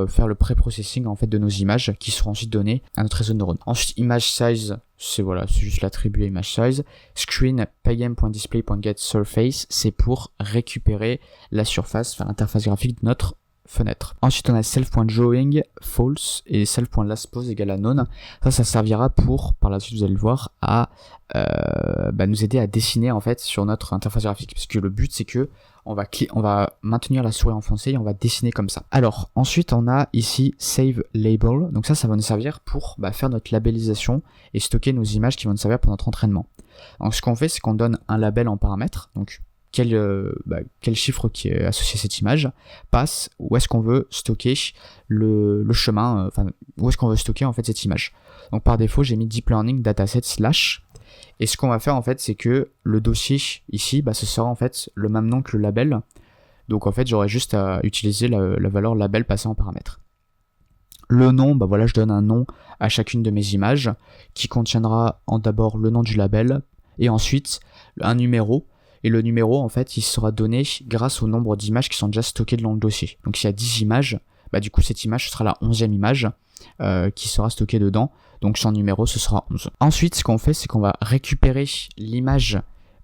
faire le pré-processing en fait de nos images qui seront ensuite données à notre réseau de neurones. Ensuite, image size, c'est juste l'attribut image size. Screen pygame.display.getSurface, c'est pour récupérer la surface, enfin l'interface graphique de notre fenêtre. Ensuite, on a self.drawing false et self.lastPose égale à none. Ça servira pour, par la suite, vous allez le voir, à nous aider à dessiner en fait sur notre interface graphique. Parce que le but, c'est que on va maintenir la souris enfoncée et on va dessiner comme ça. Alors, ensuite, on a ici Save Label. Donc ça va nous servir pour faire notre labellisation et stocker nos images qui vont nous servir pour notre entraînement. Donc ce qu'on fait, c'est qu'on donne un label en paramètre. Donc quel chiffre qui est associé à cette image passe, où est-ce qu'on veut stocker le chemin, où est-ce qu'on veut stocker en fait cette image. Donc par défaut, j'ai mis deep learning dataset / et ce qu'on va faire en fait, c'est que le dossier ici, ce sera en fait le même nom que le label. Donc en fait, j'aurai juste à utiliser la valeur label passée en paramètre. Le nom, je donne un nom à chacune de mes images qui contiendra d'abord le nom du label et ensuite un numéro. Et le numéro, en fait, il sera donné grâce au nombre d'images qui sont déjà stockées dans le dossier. Donc s'il y a 10 images, du coup cette image, ce sera la 11e image qui sera stockée dedans. Donc son numéro, ce sera 11. Ensuite, ce qu'on fait, c'est qu'on va récupérer l'image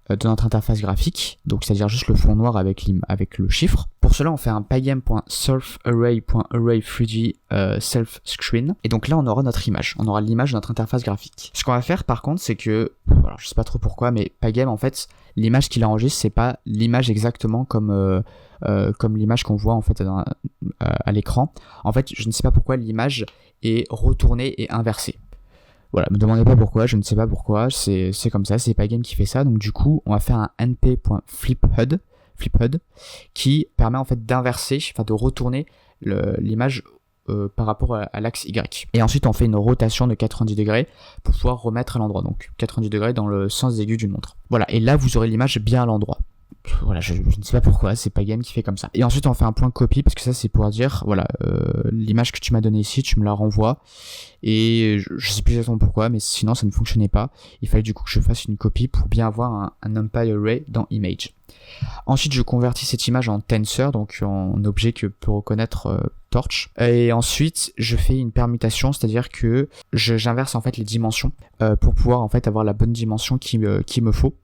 de notre interface graphique, donc c'est-à-dire juste le fond noir avec le chiffre. Pour cela, on fait un pygame.surfArray.array3d self-screen. Et donc là, on aura notre image. On aura l'image de notre interface graphique. Ce qu'on va faire, par contre, c'est que, je sais pas trop pourquoi, mais Pygame, en fait, l'image qu'il enregistre, c'est pas l'image exactement comme l'image qu'on voit en fait à l'écran. En fait, je ne sais pas pourquoi l'image est retournée et inversée. Voilà, me demandez pas pourquoi, je ne sais pas pourquoi, c'est comme ça, c'est Pygame qui fait ça. Donc du coup, on va faire un np.fliphud qui permet en fait d'inverser, de retourner l'image par rapport à l'axe Y. Et ensuite, on fait une rotation de 90 degrés pour pouvoir remettre à l'endroit. Donc 90 degrés dans le sens aigu d'une montre. Voilà, et là, vous aurez l'image bien à l'endroit. Voilà, je ne sais pas pourquoi, c'est Pygame qui fait comme ça. Et ensuite on fait un point copie, parce que ça c'est pour dire, voilà, l'image que tu m'as donnée ici, tu me la renvoies, et je sais plus exactement pourquoi, mais sinon ça ne fonctionnait pas. Il fallait du coup que je fasse une copie pour bien avoir un NumPy array dans image. Ensuite je convertis cette image en tensor, donc en objet que peut reconnaître Torch. Et ensuite je fais une permutation, c'est-à-dire que j'inverse en fait les dimensions pour pouvoir en fait avoir la bonne dimension qu'il me faut.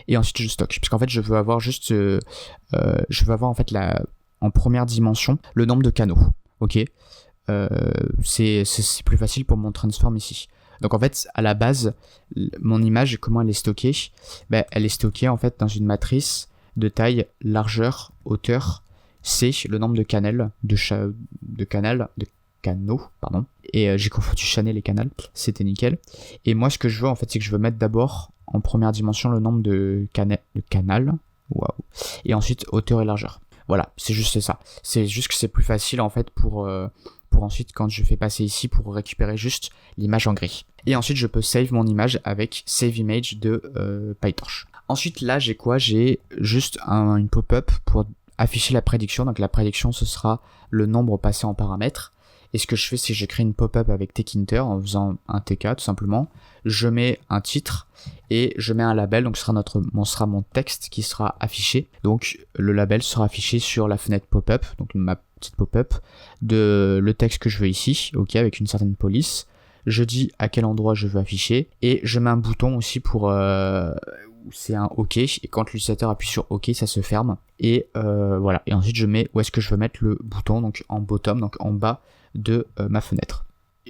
Et ensuite je stocke, parce qu'en fait je veux avoir juste je veux avoir en fait en première dimension le nombre de canaux. Ok, c'est plus facile pour mon transform ici. Donc en fait à la base mon image, comment elle est stockée? Elle est stockée en fait dans une matrice de taille, largeur, hauteur, c'est le nombre de canaux, pardon. Et j'ai confondu channel et canal, c'était nickel. Et moi ce que je veux en fait, c'est que je veux mettre d'abord en première dimension le nombre de canal, waouh, et ensuite hauteur et largeur. Voilà, c'est juste ça. C'est juste que c'est plus facile en fait pour ensuite, quand je fais passer ici, pour récupérer juste l'image en gris. Et ensuite je peux save mon image avec save image de PyTorch. Ensuite là j'ai quoi? J'ai juste une pop-up pour afficher la prédiction. Donc la prédiction ce sera le nombre passé en paramètres. Et ce que je fais, c'est que je crée une pop-up avec tkinter en faisant un tk tout simplement. Je mets un titre et je mets un label, donc ce sera mon texte qui sera affiché. Donc le label sera affiché sur la fenêtre pop-up, donc ma petite pop-up de le texte que je veux ici, ok, avec une certaine police. Je dis à quel endroit je veux afficher et je mets un bouton aussi pour c'est un OK, et quand l'utilisateur appuie sur OK, ça se ferme. Et voilà. Et ensuite je mets où est-ce que je veux mettre le bouton, donc en bottom, donc en bas de ma fenêtre.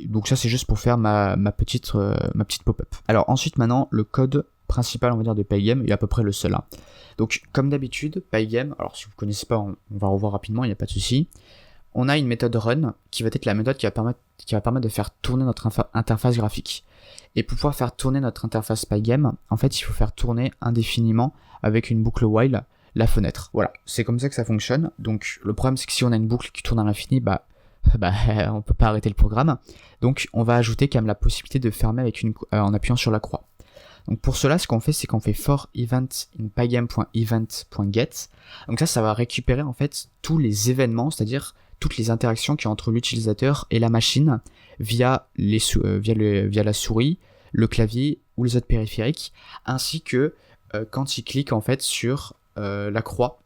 Donc ça c'est juste pour faire ma petite pop-up. Alors ensuite maintenant le code principal on va dire de Pygame est à peu près le seul. Donc comme d'habitude Pygame, alors si vous connaissez pas on va revoir rapidement, il n'y a pas de souci. On a une méthode run qui va être la méthode qui va permettre de faire tourner notre interface graphique. Et pour pouvoir faire tourner notre interface Pygame, en fait il faut faire tourner indéfiniment avec une boucle while la fenêtre. Voilà, c'est comme ça que ça fonctionne. Donc le problème c'est que si on a une boucle qui tourne à l'infini, on peut pas arrêter le programme. Donc on va ajouter quand même la possibilité de fermer avec en appuyant sur la croix. Donc pour cela, ce qu'on fait, c'est qu'on fait for event in pygame.event.get. Donc ça va récupérer en fait tous les événements, c'est-à-dire toutes les interactions qu'il y a entre l'utilisateur et la machine via la souris, le clavier ou les autres périphériques, ainsi que quand il clique en fait sur la croix.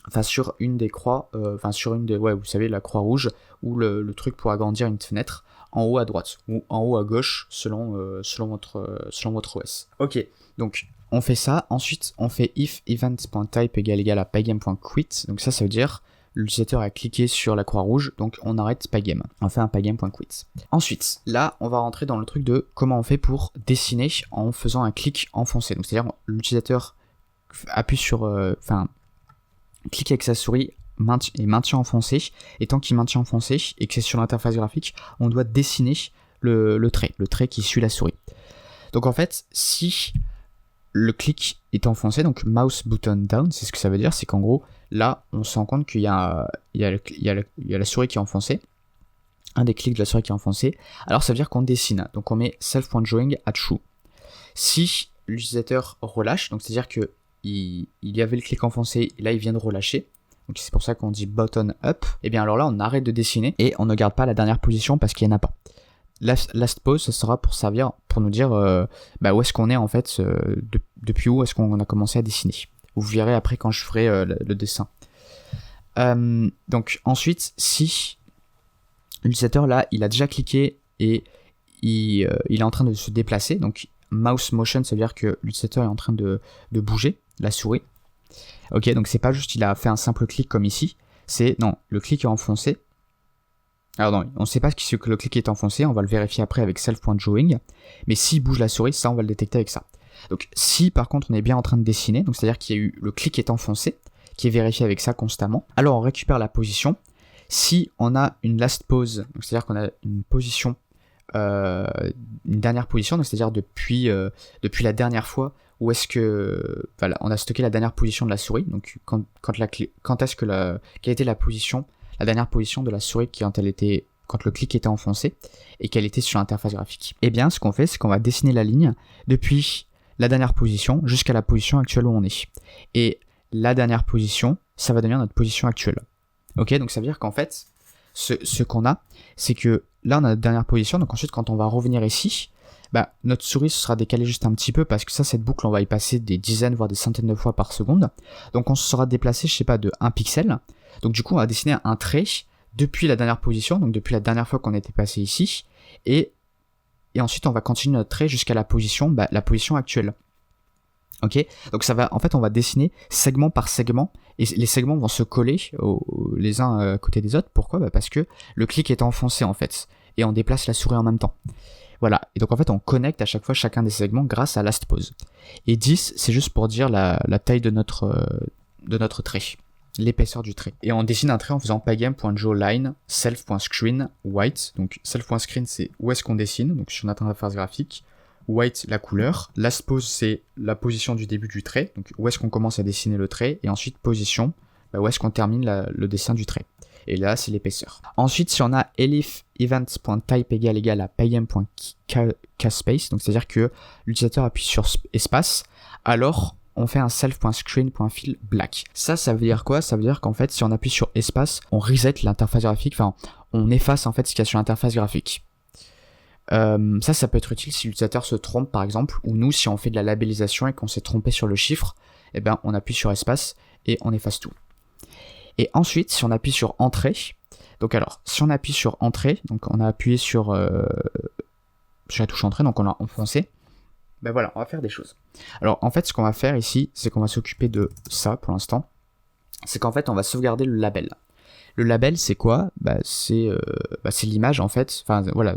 Enfin sur une des croix, vous savez la croix rouge ou le truc pour agrandir une fenêtre en haut à droite ou en haut à gauche selon votre OS. Ok, donc on fait ça. Ensuite on fait if event.type égale à pygame.quit. Donc ça veut dire l'utilisateur a cliqué sur la croix rouge, donc on arrête Pygame. On fait un pygame.quit. Ensuite là on va rentrer dans le truc de comment on fait pour dessiner en faisant un clic enfoncé. Donc c'est-à-dire l'utilisateur appuie sur clique avec sa souris et maintient enfoncé, et tant qu'il maintient enfoncé et que c'est sur l'interface graphique, on doit dessiner le trait qui suit la souris. Donc en fait, si le clic est enfoncé, donc mouse button down, c'est ce que ça veut dire, c'est qu'en gros, là, on se rend compte qu'il y a la souris qui est enfoncée, un des clics de la souris qui est enfoncé, alors ça veut dire qu'on dessine, donc on met self.drawing at true. Si l'utilisateur relâche, donc c'est-à-dire que il y avait le clic enfoncé et là il vient de relâcher, donc c'est pour ça qu'on dit button up, et bien alors là on arrête de dessiner et on ne garde pas la dernière position parce qu'il n'y en a pas. Last pause, ça sera pour servir, pour nous dire où est-ce qu'on est en fait, depuis où est-ce qu'on a commencé à dessiner. Vous verrez après quand je ferai le dessin. Donc ensuite, si l'utilisateur là il a déjà cliqué et il est en train de se déplacer, donc mouse motion, ça veut dire que l'utilisateur est en train de bouger la souris. Ok, donc c'est pas juste il a fait un simple clic comme ici, c'est non, le clic est enfoncé. Alors non, on ne sait pas ce que le clic est enfoncé, on va le vérifier après avec self.drawing, mais s'il bouge la souris, ça on va le détecter avec ça. Donc si par contre on est bien en train de dessiner, donc c'est-à-dire qu'il y a eu le clic est enfoncé, qui est vérifié avec ça constamment, alors on récupère la position. Si on a une last pause, donc c'est-à-dire qu'on a une position, une dernière position, donc c'est-à-dire depuis la dernière fois où est-ce que on a stocké la dernière position de la souris, donc quelle était la dernière position de la souris quand le clic était enfoncé et qu'elle était sur l'interface graphique. Et bien ce qu'on fait, c'est qu'on va dessiner la ligne depuis la dernière position jusqu'à la position actuelle où on est. Et la dernière position, ça va devenir notre position actuelle. Ok, donc ça veut dire qu'en fait, ce qu'on a, c'est que là on a notre dernière position, donc ensuite quand on va revenir ici, bah, notre souris sera décalée juste un petit peu parce que ça, cette boucle, on va y passer des dizaines voire des centaines de fois par seconde. Donc on se sera déplacé, je sais pas, de 1 pixel. Donc du coup, on va dessiner un trait depuis la dernière position, donc depuis la dernière fois qu'on était passé ici, et ensuite on va continuer notre trait jusqu'à la position actuelle. Ok, donc ça va, en fait, on va dessiner segment par segment, et les segments vont se coller les uns à côté des autres. Pourquoi ? Bah parce que le clic est enfoncé en fait, et on déplace la souris en même temps. Voilà, et donc en fait on connecte à chaque fois chacun des segments grâce à last pose. Et 10, c'est juste pour dire la taille de notre trait, l'épaisseur du trait. Et on dessine un trait en faisant pygame.drawLine, self.screen, white. Donc self.screen c'est où est-ce qu'on dessine, donc sur notre interface graphique. White, la couleur. Last pose, c'est la position du début du trait, donc où est-ce qu'on commence à dessiner le trait. Et ensuite position, où est-ce qu'on termine le dessin du trait. Et là, c'est l'épaisseur. Ensuite, si on a elif event.type égale à pygame.caspace, donc c'est-à-dire que l'utilisateur appuie sur espace, alors on fait un self.screen.fill black. Ça veut dire quoi ? Ça veut dire qu'en fait, si on appuie sur espace, on reset l'interface graphique, enfin, on efface en fait ce qu'il y a sur l'interface graphique. Ça peut être utile si l'utilisateur se trompe par exemple, ou nous si on fait de la labellisation et qu'on s'est trompé sur le chiffre, eh ben on appuie sur espace et on efface tout. Et ensuite si on appuie sur entrée, donc alors si on appuie sur entrée, donc on a appuyé sur la touche entrée, donc on l'a enfoncé, ben voilà, on va faire des choses. Alors en fait ce qu'on va faire ici, c'est qu'on va s'occuper de ça pour l'instant, c'est qu'en fait on va sauvegarder le label. Le label, c'est quoi ? C'est l'image en fait. Enfin voilà,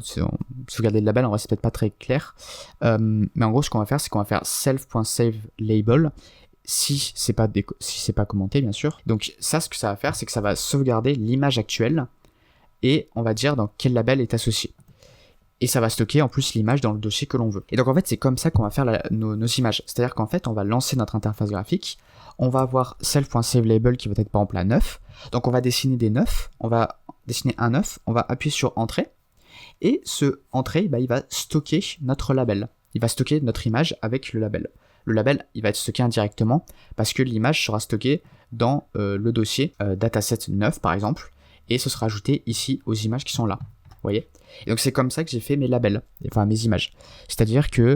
sauvegarder le label, en vrai c'est peut-être pas très clair. Mais en gros, ce qu'on va faire, c'est qu'on va faire self.saveLabel si c'est pas commenté bien sûr. Donc ça, ce que ça va faire, c'est que ça va sauvegarder l'image actuelle et on va dire dans quel label est associé. Et ça va stocker en plus l'image dans le dossier que l'on veut. Et donc en fait, c'est comme ça qu'on va faire nos images. C'est-à-dire qu'en fait, on va lancer notre interface graphique. On va avoir self.saveLabel qui va être par exemple à 9. Donc on va dessiner des 9, on va dessiner un 9, on va appuyer sur entrée, et ce entrée, il va stocker notre label. Il va stocker notre image avec le label. Le label, il va être stocké indirectement, parce que l'image sera stockée dans le dossier dataset 9 par exemple, et ce sera ajouté ici aux images qui sont là. Vous voyez ? Et donc c'est comme ça que j'ai fait mes labels, enfin mes images. C'est-à-dire que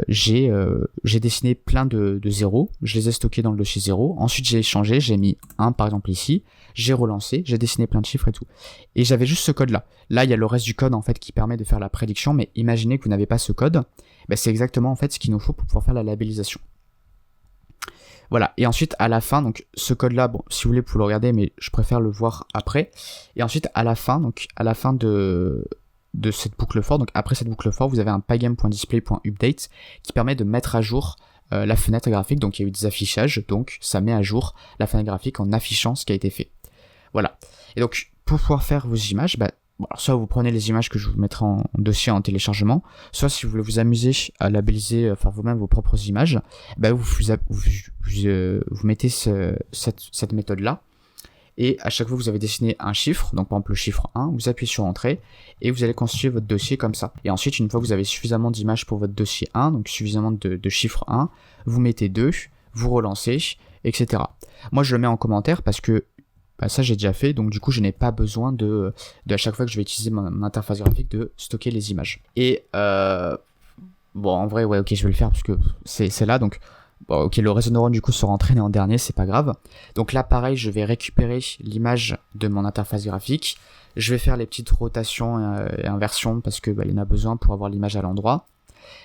j'ai dessiné plein de zéros, je les ai stockés dans le dossier 0, ensuite j'ai changé, j'ai mis 1 par exemple ici, j'ai relancé, j'ai dessiné plein de chiffres et tout. Et j'avais juste ce code là. Là il y a le reste du code en fait qui permet de faire la prédiction, mais imaginez que vous n'avez pas ce code, c'est exactement en fait ce qu'il nous faut pour pouvoir faire la labellisation. Voilà, et ensuite à la fin, donc ce code là, bon si vous voulez vous le regarder, mais je préfère le voir après. Et ensuite à la fin, donc à la fin de cette boucle for, donc après cette boucle for, vous avez un pygame.display.update qui permet de mettre à jour la fenêtre graphique. Donc il y a eu des affichages, donc ça met à jour la fenêtre graphique en affichant ce qui a été fait. Voilà, et donc pour pouvoir faire vos images, alors soit vous prenez les images que je vous mettrai en dossier en téléchargement, soit si vous voulez vous amuser à labelliser, faire vous-même vos propres images, vous mettez cette méthode-là, et à chaque fois vous avez dessiné un chiffre, donc par exemple le chiffre 1, vous appuyez sur entrée, et vous allez constituer votre dossier comme ça. Et ensuite, une fois que vous avez suffisamment d'images pour votre dossier 1, donc suffisamment de chiffre 1, vous mettez 2, vous relancez, etc. Moi je le mets en commentaire parce que ça j'ai déjà fait, donc du coup je n'ai pas besoin de à chaque fois que je vais utiliser mon interface graphique de stocker les images. Et bon en vrai ouais ok je vais le faire parce que c'est là, donc bon, ok le réseau neurone du coup sera entraîné en dernier, c'est pas grave. Donc là pareil je vais récupérer l'image de mon interface graphique, je vais faire les petites rotations et inversions parce que il y en a besoin pour avoir l'image à l'endroit.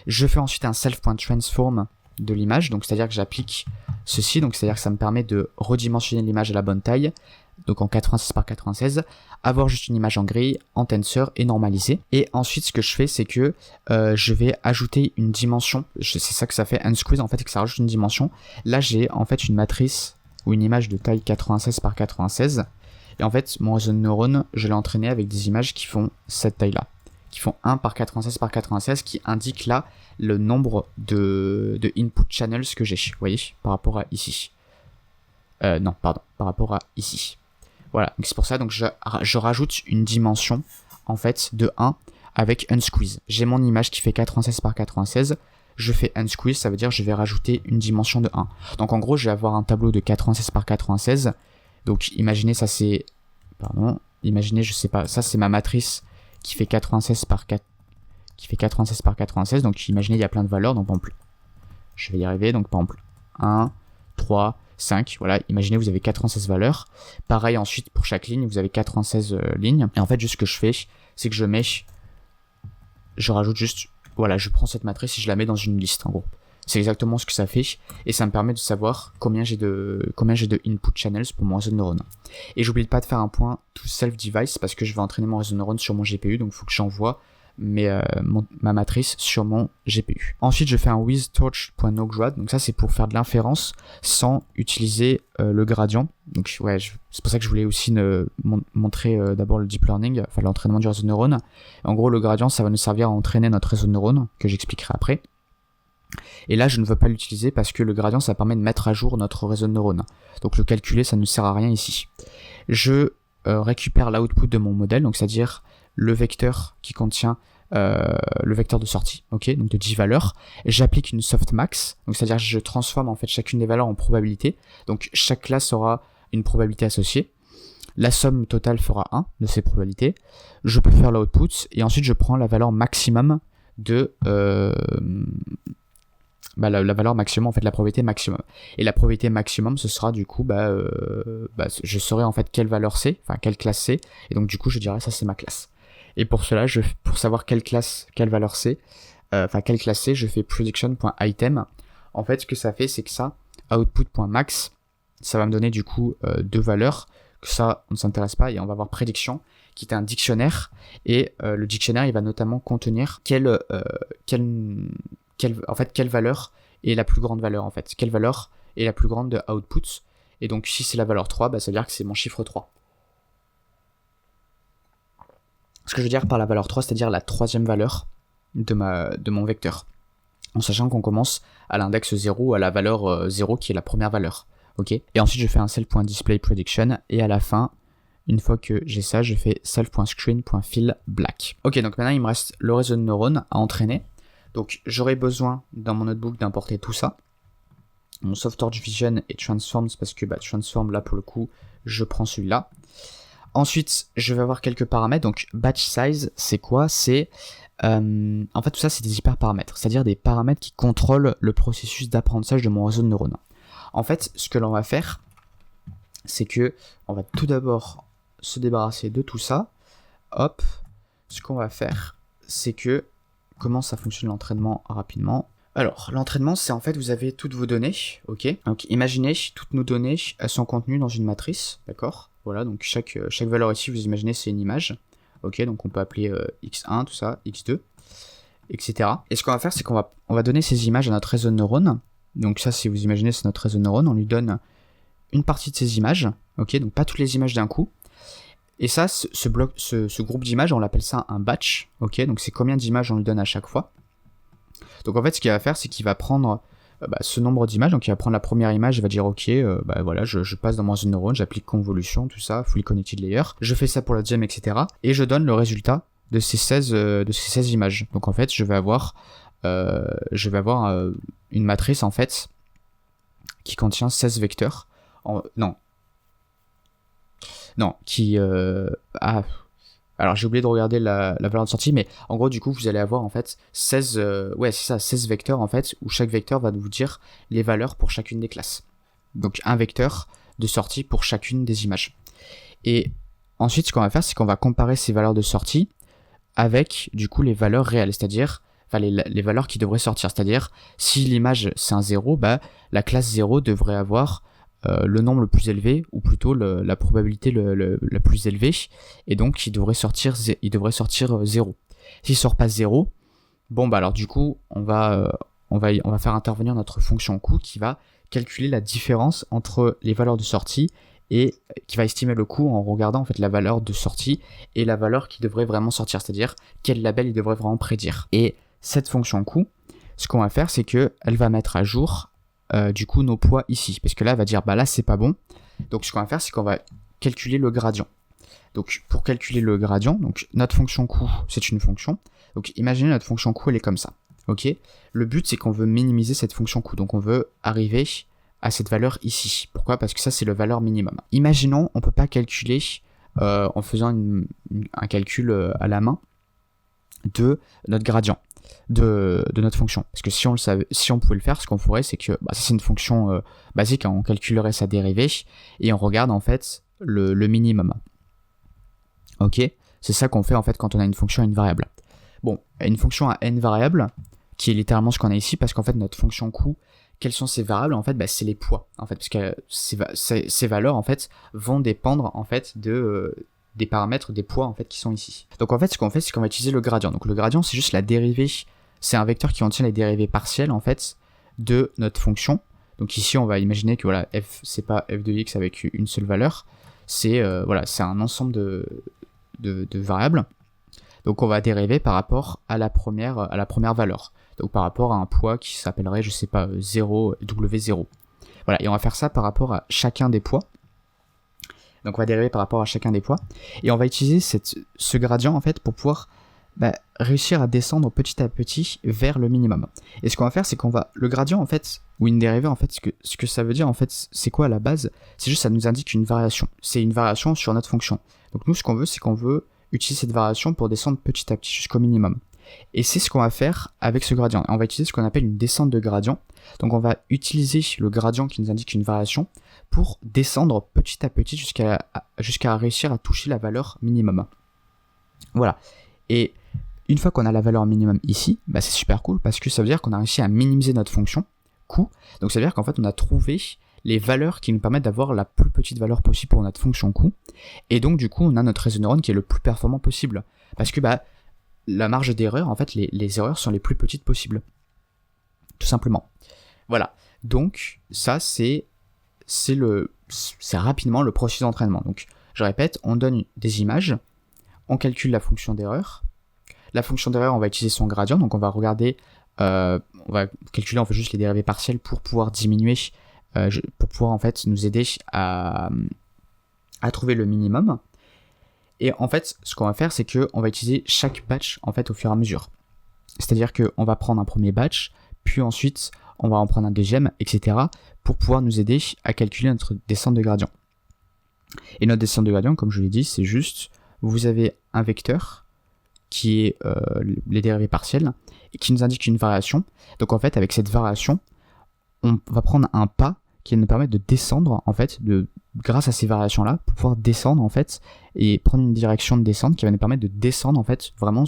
Je fais ensuite un self.transform de l'image, donc c'est à dire que j'applique ceci, donc c'est à dire que ça me permet de redimensionner l'image à la bonne taille, donc en 86 par 96, avoir juste une image en grille, en tensor et normalisée. Et ensuite ce que je fais c'est que je vais ajouter une dimension, c'est ça que ça fait unsqueeze en fait, c'est que ça rajoute une dimension. Là j'ai en fait une matrice ou une image de taille 96 par 96, et en fait mon réseau de neurones je l'ai entraîné avec des images qui font cette taille là, qui font 1 par 96 par 96, qui indique là le nombre de input channels que j'ai, vous voyez, par rapport à ici. Par rapport à ici. Voilà, donc c'est pour ça, donc je rajoute une dimension, en fait, de 1 avec unsqueeze. J'ai mon image qui fait 96 par 96, je fais unsqueeze, ça veut dire je vais rajouter une dimension de 1. Donc en gros, je vais avoir un tableau de 96 par 96. Donc imaginez, ça c'est... Pardon. Imaginez, je sais pas, ça c'est ma matrice qui fait 96 par 4... qui fait 96 par 96. Donc imaginez, il y a plein de valeurs. Donc par exemple, je vais y arriver. Donc par exemple, 1, 3, 5. Voilà, imaginez, vous avez 96 valeurs. Pareil, ensuite, pour chaque ligne, vous avez 96 lignes. Et en fait, juste ce que je fais, c'est que je rajoute juste... Voilà, je prends cette matrice et je la mets dans une liste, en gros. C'est exactement ce que ça fait. Et ça me permet de savoir combien j'ai de input channels pour mon réseau de neurones. Et j'oublie pas de faire un point to self-device parce que je vais entraîner mon réseau de neurones sur mon GPU. Donc, il faut que j'envoie ma matrice sur mon GPU. Ensuite, je fais un withTorch.noGrad. Donc ça, c'est pour faire de l'inférence sans utiliser le gradient. Donc ouais, c'est pour ça que je voulais aussi montrer d'abord le deep learning, enfin l'entraînement du réseau de neurones. En gros, le gradient, ça va nous servir à entraîner notre réseau de neurones, que j'expliquerai après. Et là, je ne veux pas l'utiliser parce que le gradient, ça permet de mettre à jour notre réseau de neurones. Donc le calculer, ça ne sert à rien ici. Je récupère l'output de mon modèle, donc c'est-à-dire le vecteur qui contient le vecteur de sortie, ok, donc de 10 valeurs. J'applique une softmax, donc c'est-à-dire que je transforme en fait chacune des valeurs en probabilité. Donc chaque classe aura une probabilité associée. La somme totale fera 1 de ces probabilités. Je peux faire l'output et ensuite je prends la valeur maximum de la valeur maximum, en fait la probabilité maximum. Et la probabilité maximum, ce sera du coup, je saurai en fait quelle valeur c'est, enfin quelle classe c'est, et donc du coup je dirais ça c'est ma classe. Et pour cela, pour savoir quelle valeur c'est, quelle classe c'est, je fais prediction.item. En fait, ce que ça fait, c'est que ça, output.max, ça va me donner du coup deux valeurs, que ça, on ne s'intéresse pas, et on va avoir prédiction, qui est un dictionnaire, et le dictionnaire, il va notamment contenir quelle valeur est la plus grande valeur, en fait. Quelle valeur est la plus grande de output. Et donc, si c'est la valeur 3, ça veut dire que c'est mon chiffre 3. Ce que je veux dire par la valeur 3, c'est-à-dire la troisième valeur de mon vecteur. En sachant qu'on commence à l'index 0, à la valeur 0 qui est la première valeur. Ok. Et ensuite, je fais un self.displayPrediction et à la fin, une fois que j'ai ça, je fais self.screen.fillBlack. Ok, donc maintenant, il me reste le réseau de neurones à entraîner. Donc, j'aurai besoin dans mon notebook d'importer tout ça. Mon SoftTorch Vision et Transforms, parce que Transform, là, pour le coup, je prends celui-là. Ensuite, je vais avoir quelques paramètres. Donc, batch size, c'est quoi? C'est en fait, tout ça, c'est des hyperparamètres, c'est-à-dire des paramètres qui contrôlent le processus d'apprentissage de mon réseau de neurones. En fait, ce que l'on va faire, c'est que on va tout d'abord se débarrasser de tout ça. Hop, ce qu'on va faire, c'est que comment ça fonctionne l'entraînement rapidement. Alors, l'entraînement, c'est en fait, vous avez toutes vos données, ok. Donc, imaginez, toutes nos données, elles sont contenues dans une matrice, d'accord. Voilà, donc chaque valeur ici, vous imaginez, c'est une image. Ok, donc on peut appeler x1, tout ça, x2, etc. Et ce qu'on va faire, c'est qu'on va donner ces images à notre réseau de neurones. Donc ça, si vous imaginez, c'est notre réseau de neurones. On lui donne une partie de ces images, ok, donc pas toutes les images d'un coup. Et ça, ce groupe d'images, on l'appelle ça un batch, ok, donc c'est combien d'images on lui donne à chaque fois. Donc en fait, ce qu'il va faire, c'est qu'il va prendre ce nombre d'images, donc il va prendre la première image, il va dire ok, voilà, je passe dans mon réseau de neurones, j'applique convolution, tout ça, fully connected layer, je fais ça pour la deuxième, etc. Et je donne le résultat de ces 16 images. Donc en fait, je vais avoir une matrice en fait qui contient 16 vecteurs. Alors j'ai oublié de regarder la valeur de sortie, mais en gros du coup vous allez avoir en fait 16 vecteurs en fait, où chaque vecteur va vous dire les valeurs pour chacune des classes. Donc un vecteur de sortie pour chacune des images. Et ensuite ce qu'on va faire, c'est qu'on va comparer ces valeurs de sortie avec du coup les valeurs réelles, c'est-à-dire les valeurs qui devraient sortir. C'est-à-dire si l'image c'est un 0, la classe 0 devrait avoir le nombre le plus élevé, ou plutôt la probabilité la plus élevée, et donc il devrait sortir 0. S'il sort pas 0, alors du coup on va faire intervenir notre fonction coût qui va calculer la différence entre les valeurs de sortie et qui va estimer le coût en regardant en fait la valeur de sortie et la valeur qui devrait vraiment sortir, c'est-à-dire quel label il devrait vraiment prédire. Et cette fonction coût, ce qu'on va faire, c'est que elle va mettre à jour du coup nos poids ici, parce que là elle va dire là c'est pas bon. Donc ce qu'on va faire, c'est qu'on va calculer le gradient. Donc pour calculer le gradient, donc notre fonction coût, c'est une fonction. Donc imaginez notre fonction coût, elle est comme ça. Ok. Le but, c'est qu'on veut minimiser cette fonction coût. Donc, on veut arriver à cette valeur ici. Pourquoi ? Parce que ça, c'est la valeur minimum. Imaginons, on ne peut pas calculer en faisant un calcul à la main de notre gradient, de notre fonction. Parce que si on pouvait le faire, ce qu'on ferait, c'est que ça, c'est une fonction basique, hein, on calculerait sa dérivée et on regarde en fait le minimum. Ok ? C'est ça qu'on fait en fait quand on a une fonction à une variable. Bon, une fonction à n variables, qui est littéralement ce qu'on a ici, parce qu'en fait notre fonction coût, quelles sont ces variables ? En fait, c'est les poids, en fait, parce que ces valeurs en fait vont dépendre en fait des paramètres des poids en fait qui sont ici. Donc en fait, ce qu'on fait, c'est qu'on va utiliser le gradient. Donc le gradient, c'est juste la dérivée, c'est un vecteur qui contient les dérivées partielles en fait de notre fonction. Donc ici, on va imaginer que voilà, f c'est pas f de x avec une seule valeur, c'est c'est un ensemble de variables. Donc on va dériver par rapport à la première valeur. Donc par rapport à un poids qui s'appellerait, je sais pas, 0, W0. Voilà, et on va faire ça par rapport à chacun des poids. Donc on va dériver par rapport à chacun des poids. Et on va utiliser ce gradient en fait pour pouvoir réussir à descendre petit à petit vers le minimum. Et ce qu'on va faire, c'est qu'on va... Le gradient en fait, ou une dérivée en fait, ce que ça veut dire en fait, c'est quoi à la base ? C'est juste ça nous indique une variation. C'est une variation sur notre fonction. Donc nous, ce qu'on veut, c'est qu'on veut utiliser cette variation pour descendre petit à petit jusqu'au minimum. Et c'est ce qu'on va faire avec ce gradient. On va utiliser ce qu'on appelle une descente de gradient. Donc on va utiliser le gradient qui nous indique une variation pour descendre petit à petit jusqu'à réussir à toucher la valeur minimum. Voilà. Et une fois qu'on a la valeur minimum ici, c'est super cool parce que ça veut dire qu'on a réussi à minimiser notre fonction coût. Donc ça veut dire qu'en fait on a trouvé les valeurs qui nous permettent d'avoir la plus petite valeur possible pour notre fonction coût. Et donc du coup on a notre réseau de neurones qui est le plus performant possible. Parce que la marge d'erreur, en fait les erreurs sont les plus petites possibles. Tout simplement. Voilà. Donc ça c'est rapidement le processus d'entraînement. Donc je répète, on donne des images, on calcule la fonction d'erreur. La fonction d'erreur, on va utiliser son gradient, donc on va regarder, on va calculer en fait juste les dérivées partielles pour pouvoir diminuer, pour pouvoir en fait nous aider à trouver le minimum. Et en fait, ce qu'on va faire, c'est qu'on va utiliser chaque batch en fait au fur et à mesure. C'est-à-dire qu'on va prendre un premier batch, puis ensuite on va en prendre un deuxième, etc. pour pouvoir nous aider à calculer notre descente de gradient. Et notre descente de gradient, comme je l'ai dit, c'est juste, vous avez un vecteur qui est les dérivées partielles et qui nous indique une variation. Donc en fait, avec cette variation, on va prendre un pas qui va nous permettre de descendre en fait, grâce à ces variations-là, pour pouvoir descendre en fait et prendre une direction de descente qui va nous permettre de descendre en fait vraiment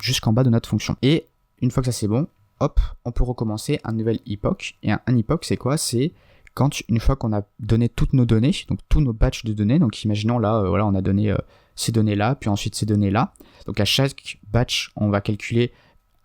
jusqu'en bas de notre fonction. Et une fois que ça c'est bon, hop, on peut recommencer un nouvel epoch. Et un epoch, c'est quoi ? C'est quand une fois qu'on a donné toutes nos données, donc tous nos batchs de données, donc imaginons là, on a donné ces données-là, puis ensuite ces données-là. Donc à chaque batch, on va calculer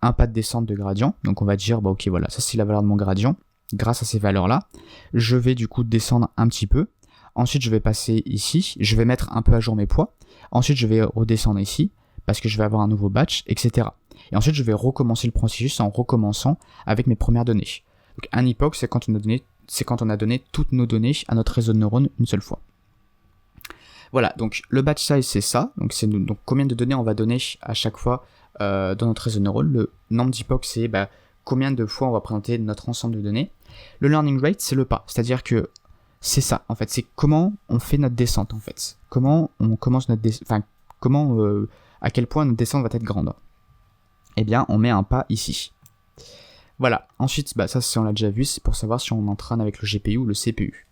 un pas de descente de gradient. Donc on va dire, ok, voilà, ça c'est la valeur de mon gradient. Grâce à ces valeurs-là, je vais du coup descendre un petit peu. Ensuite, je vais passer ici, je vais mettre un peu à jour mes poids. Ensuite, je vais redescendre ici, parce que je vais avoir un nouveau batch, etc. Et ensuite, je vais recommencer le processus en recommençant avec mes premières données. Donc un epoch, c'est quand on a donné toutes nos données à notre réseau de neurones une seule fois. Voilà, donc le batch size c'est ça, donc combien de données on va donner à chaque fois dans notre réseau de neurones. Le nombre d'epoch c'est combien de fois on va présenter notre ensemble de données. Le learning rate c'est le pas, c'est-à-dire que c'est ça en fait, c'est comment on fait notre descente en fait, comment on commence notre descente, à quel point notre descente va être grande. Eh bien on met un pas ici. Voilà, ensuite ça on l'a déjà vu, c'est pour savoir si on entraîne avec le GPU ou le CPU.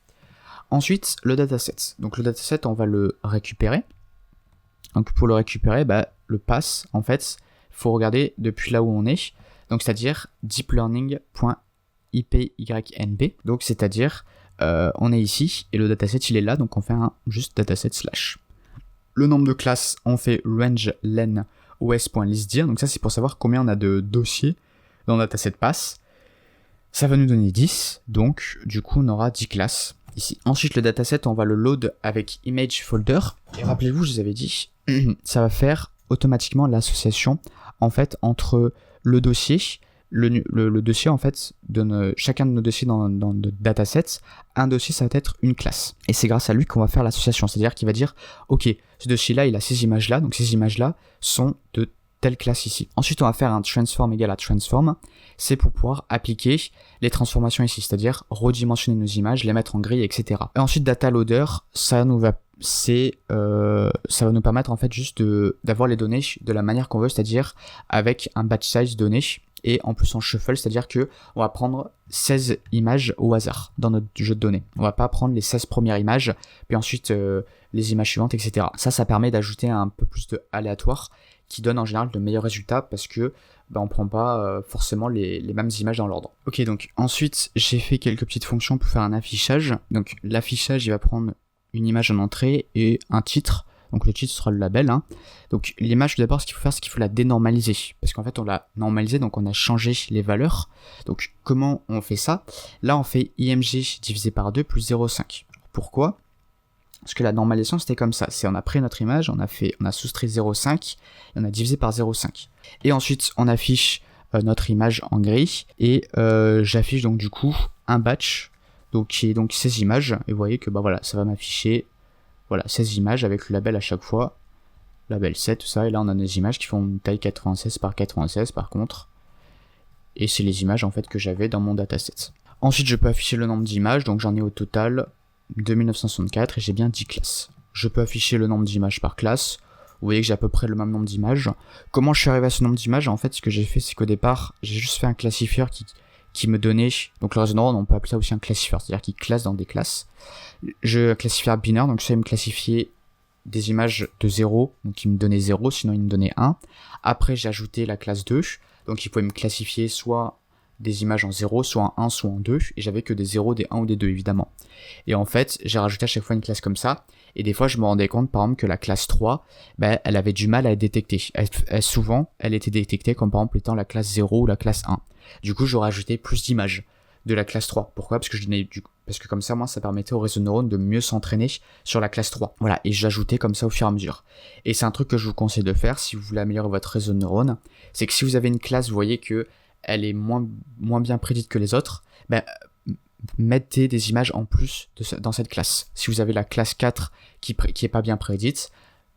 Ensuite, le dataset. Donc le dataset, on va le récupérer. Donc pour le récupérer, le pass, en fait, il faut regarder depuis là où on est. Donc c'est-à-dire deeplearning.ipynb. Donc c'est-à-dire, on est ici, et le dataset, il est là, donc on fait juste dataset /. Le nombre de classes, on fait range len os.listdir. Donc ça, c'est pour savoir combien on a de dossiers dans le dataset pass. Ça va nous donner 10, donc du coup, on aura 10 classes. Ici. Ensuite, le dataset, on va le load avec image folder. Et rappelez-vous, je vous avais dit, ça va faire automatiquement l'association en fait entre le dossier, le dossier en fait donne chacun de nos dossiers dans le dataset. Un dossier, ça va être une classe. Et c'est grâce à lui qu'on va faire l'association. C'est-à-dire qu'il va dire, ok, ce dossier-là, il a ces images-là, donc ces images-là sont de telle classe ici. Ensuite, on va faire un transform égale à transform. C'est pour pouvoir appliquer les transformations ici, c'est-à-dire redimensionner nos images, les mettre en grille, etc. Et ensuite, data loader, ça va nous permettre en fait juste d'avoir les données de la manière qu'on veut, c'est-à-dire avec un batch size donné et en plus en shuffle, c'est-à-dire que on va prendre 16 images au hasard dans notre jeu de données. On va pas prendre les 16 premières images, puis ensuite les images suivantes, etc. Ça permet d'ajouter un peu plus de aléatoire qui donne en général de meilleurs résultats parce que on prend pas forcément les mêmes images dans l'ordre. Ok, donc ensuite j'ai fait quelques petites fonctions pour faire un affichage. Donc l'affichage il va prendre une image en entrée et un titre. Donc le titre sera le label. Donc l'image, tout d'abord, ce qu'il faut faire, c'est qu'il faut la dénormaliser. Parce qu'en fait, on l'a normalisée, donc on a changé les valeurs. Donc comment on fait ça? Là, on fait img divisé par 2 plus 0,5. Pourquoi? Parce que la normalisation, c'était comme ça. On a pris notre image, on a soustrait 0,5 et on a divisé par 0,5. Et ensuite, on affiche notre image en gris. Et j'affiche donc du coup un batch. Donc qui est donc 16 images. Et vous voyez que voilà, ça va m'afficher 16 images avec le label à chaque fois. Label 7, tout ça. Et là, on a des images qui font une taille 96 par 96 par contre. Et c'est les images en fait que j'avais dans mon dataset. Ensuite, je peux afficher le nombre d'images. Donc j'en ai au total 2964 et j'ai bien 10 classes. Je peux afficher le nombre d'images par classe. Vous voyez que j'ai à peu près le même nombre d'images. Comment je suis arrivé à ce nombre d'images? En fait, ce que j'ai fait, c'est qu'au départ, j'ai juste fait un classifieur qui me donnait, donc le réseau de neurones, on peut appeler ça aussi un classifieur, c'est-à-dire qu'il classe dans des classes. Je classifiais binaire, donc ça il me classifiait des images de 0, donc il me donnait 0, sinon il me donnait 1. Après j'ai ajouté la classe 2, donc il pouvait me classifier soit des images en 0, soit en 1, soit en 2, et j'avais que des 0, des 1 ou des 2 évidemment. Et en fait, j'ai rajouté à chaque fois une classe comme ça, et des fois je me rendais compte par exemple que la classe 3, elle avait du mal à être détectée. Souvent, elle était détectée comme par exemple étant la classe 0 ou la classe 1. Du coup, j'aurais ajouté plus d'images de la classe 3. Pourquoi? Parce que comme ça, moi, ça permettait au réseau de neurones de mieux s'entraîner sur la classe 3. Voilà, et j'ajoutais comme ça au fur et à mesure. Et c'est un truc que je vous conseille de faire si vous voulez améliorer votre réseau de neurones. C'est que si vous avez une classe, vous voyez que elle est moins bien prédite que les autres, mettez des images en plus dans cette classe. Si vous avez la classe 4 qui est pas bien prédite,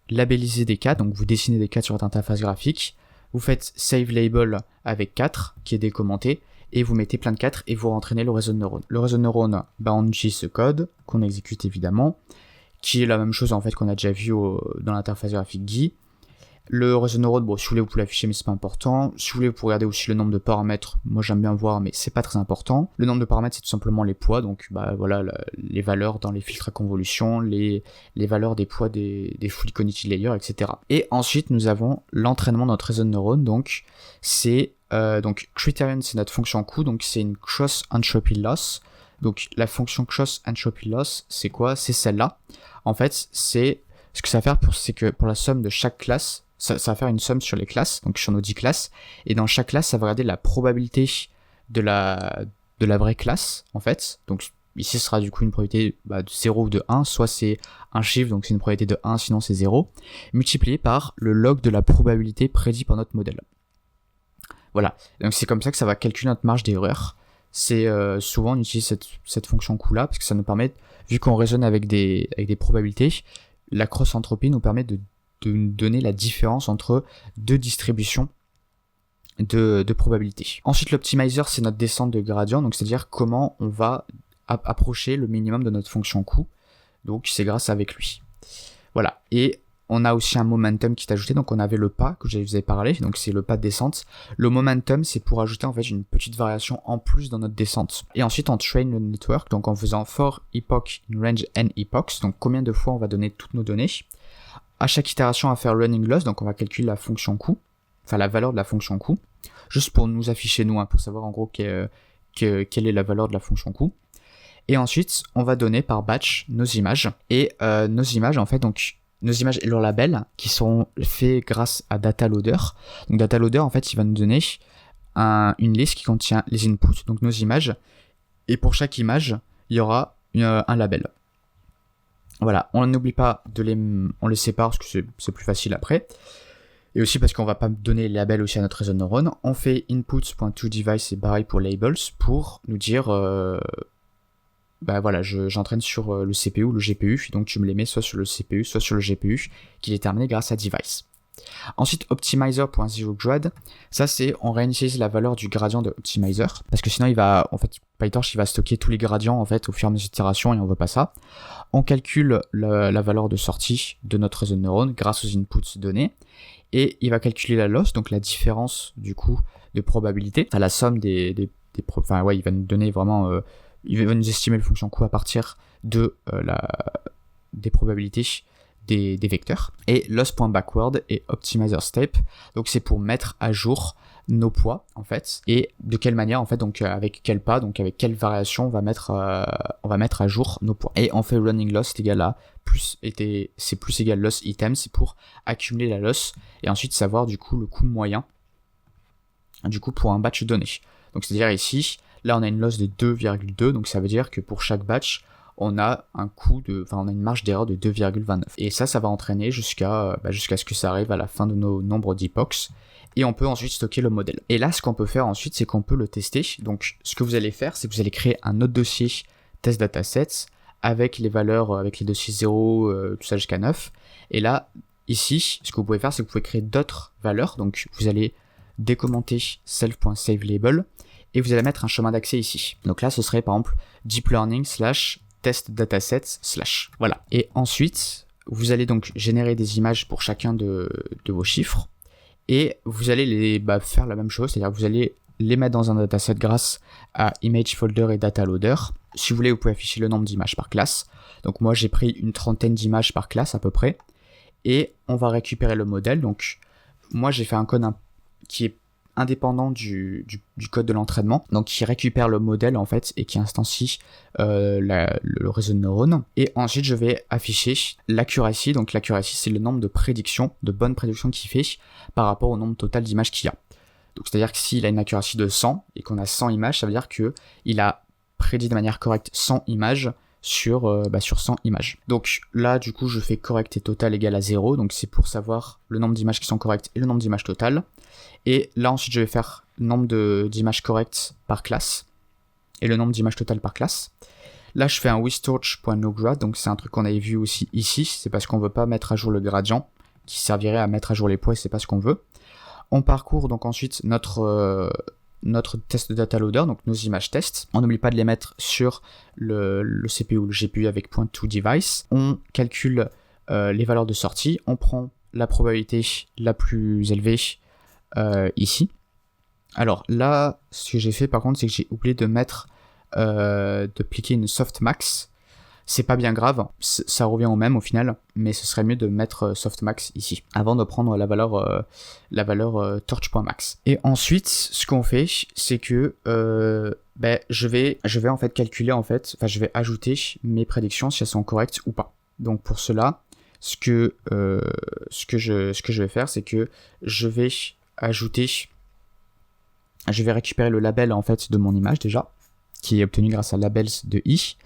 labellisez des 4, donc vous dessinez des 4 sur votre interface graphique, vous faites save label avec 4 qui est décommenté et vous mettez plein de 4 et vous rentraînez le réseau de neurones. Le réseau de neurones, on utilise ce code qu'on exécute évidemment, qui est la même chose en fait qu'on a déjà vu dans l'interface graphique GUI. Le réseau de neurones, si vous voulez vous pouvez l'afficher mais c'est pas important. Si vous voulez vous pouvez regarder aussi le nombre de paramètres, moi j'aime bien voir mais c'est pas très important. Le nombre de paramètres c'est tout simplement les poids, donc voilà les valeurs dans les filtres à convolution, les valeurs des poids des fluid cognitive layers, etc. Et ensuite nous avons l'entraînement de notre réseau de neurones, donc c'est donc criterion c'est notre fonction coût, donc c'est une cross entropy loss. Donc la fonction cross entropy loss c'est quoi? C'est celle-là. En fait c'est ce que ça va faire c'est que pour la somme de chaque classe, ça va faire une somme sur les classes, donc sur nos 10 classes, et dans chaque classe, ça va regarder la probabilité de la vraie classe, en fait. Donc ici, ce sera du coup une probabilité de 0 ou de 1, soit c'est un chiffre, donc c'est une probabilité de 1, sinon c'est 0, multiplié par le log de la probabilité prédit par notre modèle. Voilà, donc c'est comme ça que ça va calculer notre marge d'erreur. C'est souvent on utilise cette fonction coût-là, parce que ça nous permet, vu qu'on raisonne avec des probabilités, la cross-entropie nous permet de nous donner la différence entre deux distributions de probabilité. Ensuite, l'optimizer, c'est notre descente de gradient, donc c'est-à-dire comment on va approcher le minimum de notre fonction coût. Donc c'est grâce avec lui. Voilà. Et on a aussi un momentum qui est ajouté, donc on avait le pas que je vous ai parlé, donc c'est le pas de descente. Le momentum, c'est pour ajouter en fait une petite variation en plus dans notre descente. Et ensuite, on train le network, donc en faisant for epoch in range n epochs, donc combien de fois on va donner toutes nos données. À chaque itération, on va faire running loss, donc on va calculer la fonction coût, enfin la valeur de la fonction coût, juste pour nous afficher nous, pour savoir en gros quelle est la valeur de la fonction coût. Et ensuite, on va donner par batch nos images. Et nos images, en fait, donc nos images et leurs labels qui seront faits grâce à data loader. Donc data loader, en fait, il va nous donner une liste qui contient les inputs, donc nos images. Et pour chaque image, il y aura un label. Voilà, on n'oublie pas on les sépare parce que c'est plus facile après. Et aussi parce qu'on va pas donner les labels aussi à notre réseau de neurones. On fait inputs.toDevice et pareil pour labels pour nous dire voilà, j'entraîne sur le CPU ou le GPU, donc tu me les mets soit sur le CPU, soit sur le GPU, qui est déterminé grâce à device. Ensuite, optimizer.zeroGrad, ça c'est on réinitialise la valeur du gradient de optimizer, parce que sinon il va, en fait, PyTorch il va stocker tous les gradients en fait au fur et à mesure d'itération et on veut pas ça. On calcule la valeur de sortie de notre réseau de neurones grâce aux inputs donnés, et il va calculer la loss, donc la différence du coup de probabilité, enfin la somme il va nous donner vraiment, il va nous estimer le fonction coût à partir de des probabilités des vecteurs. Et loss.backward et optimizer step, donc c'est pour mettre à jour nos poids en fait, et de quelle manière en fait, donc avec quel pas, donc avec quelle variation on va mettre à jour nos poids. Et on fait running loss est égal à c'est plus égal loss item, c'est pour accumuler la loss et ensuite savoir du coup le coût moyen du coup pour un batch donné. Donc c'est à dire ici, là on a une loss de 2,2, donc ça veut dire que pour chaque batch on a on a une marge d'erreur de 2,29. Et ça va entraîner jusqu'à ce que ça arrive à la fin de nos nombres d'epochs. Et on peut ensuite stocker le modèle. Et là, ce qu'on peut faire ensuite, c'est qu'on peut le tester. Donc, ce que vous allez faire, c'est que vous allez créer un autre dossier test datasets avec les valeurs, avec les dossiers 0, tout ça jusqu'à 9. Et là, ici, ce que vous pouvez faire, c'est que vous pouvez créer d'autres valeurs. Donc, vous allez décommenter self.saveLabel et vous allez mettre un chemin d'accès ici. Donc là, ce serait par exemple deep learning / test datasets / voilà. Et ensuite, vous allez donc générer des images pour chacun de vos chiffres et vous allez faire la même chose, c'est-à-dire que vous allez les mettre dans un dataset grâce à image folder et data loader. Si vous voulez, vous pouvez afficher le nombre d'images par classe. Donc moi, j'ai pris une 30aine d'images par classe à peu près et on va récupérer le modèle. Donc moi, j'ai fait un code qui est indépendant du code de l'entraînement, donc qui récupère le modèle en fait et qui instancie le réseau de neurones. Et ensuite je vais afficher l'accuracy. Donc l'accuracy, c'est le nombre de bonnes prédictions qu'il fait par rapport au nombre total d'images qu'il y a. Donc c'est à dire que s'il a une accuracy de 100 et qu'on a 100 images, ça veut dire que il a prédit de manière correcte 100 images sur 100 images. Donc là du coup je fais correct et total égale à 0, donc c'est pour savoir le nombre d'images qui sont correctes et le nombre d'images totales. Et là ensuite je vais faire le nombre d'images correctes par classe et le nombre d'images totales par classe. Là je fais un withtorch.nograd, donc c'est un truc qu'on avait vu aussi ici, c'est parce qu'on veut pas mettre à jour le gradient qui servirait à mettre à jour les poids et c'est pas ce qu'on veut. On parcourt donc ensuite notre test de data loader, donc nos images tests. On n'oublie pas de les mettre sur le CPU ou le GPU avec point2device. On calcule les valeurs de sortie. On prend la probabilité la plus élevée ici. Alors là, ce que j'ai fait par contre, c'est que j'ai oublié de appliquer une softmax. C'est pas bien grave, ça revient au même au final, mais ce serait mieux de mettre softmax ici, avant de prendre la valeur torch.max. Et ensuite, ce qu'on fait, c'est que je vais en fait calculer je vais ajouter mes prédictions si elles sont correctes ou pas. Donc pour cela, ce que je vais faire, c'est que je vais récupérer le label en fait de mon image déjà, qui est obtenu grâce à labels de i.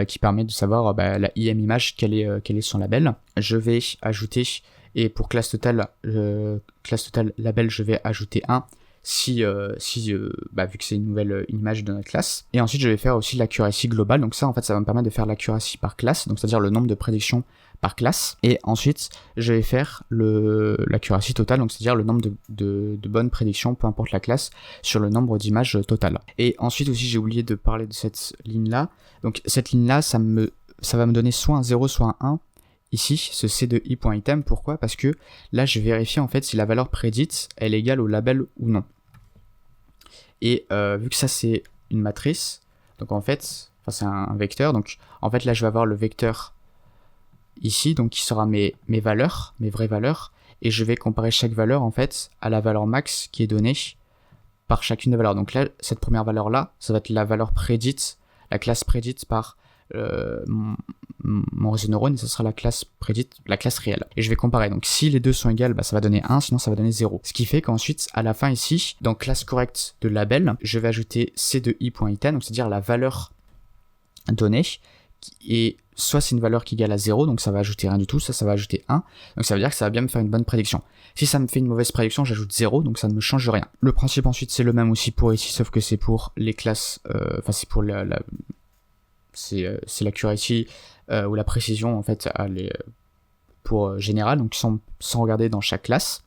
Qui permet de savoir la IM image quel est son label. Je vais ajouter, et pour classe totale label, je vais ajouter 1 vu que c'est une image de notre classe. Et ensuite je vais faire aussi l'accuracy globale, donc ça en fait ça va me permettre de faire l'accuracy par classe, donc c'est-à-dire le nombre de prédictions par classe. Et ensuite je vais faire l'accuracy totale, donc c'est-à-dire le nombre de bonnes prédictions, peu importe la classe, sur le nombre d'images totales. Et ensuite aussi j'ai oublié de parler de cette ligne là. Donc cette ligne là ça va me donner soit un 0 soit un 1 ici, ce c de i.item. Pourquoi? Parce que là je vérifie en fait si la valeur prédite elle est égale au label ou non. Et vu que ça c'est une matrice, donc en fait c'est un vecteur, donc en fait là je vais avoir le vecteur ici, donc qui sera mes valeurs, mes vraies valeurs, et je vais comparer chaque valeur en fait à la valeur max qui est donnée par chacune des valeurs. Donc là cette première valeur là, ça va être la valeur prédite, la classe prédite par mon réseau de neurones, et ça sera la classe prédite, la classe réelle. Et je vais comparer. Donc si les deux sont égales, ça va donner 1, sinon ça va donner 0. Ce qui fait qu'ensuite, à la fin ici, dans classe correcte de label, je vais ajouter c de i.item, donc c'est-à-dire la valeur donnée, et soit c'est une valeur qui est égale à 0, donc ça va ajouter rien du tout, ça va ajouter 1, donc ça veut dire que ça va bien me faire une bonne prédiction. Si ça me fait une mauvaise prédiction, j'ajoute 0, donc ça ne me change rien. Le principe ensuite c'est le même aussi pour ici, sauf que c'est pour les classes, c'est pour c'est l'accuracy ou la précision en fait pour général, donc sans regarder dans chaque classe.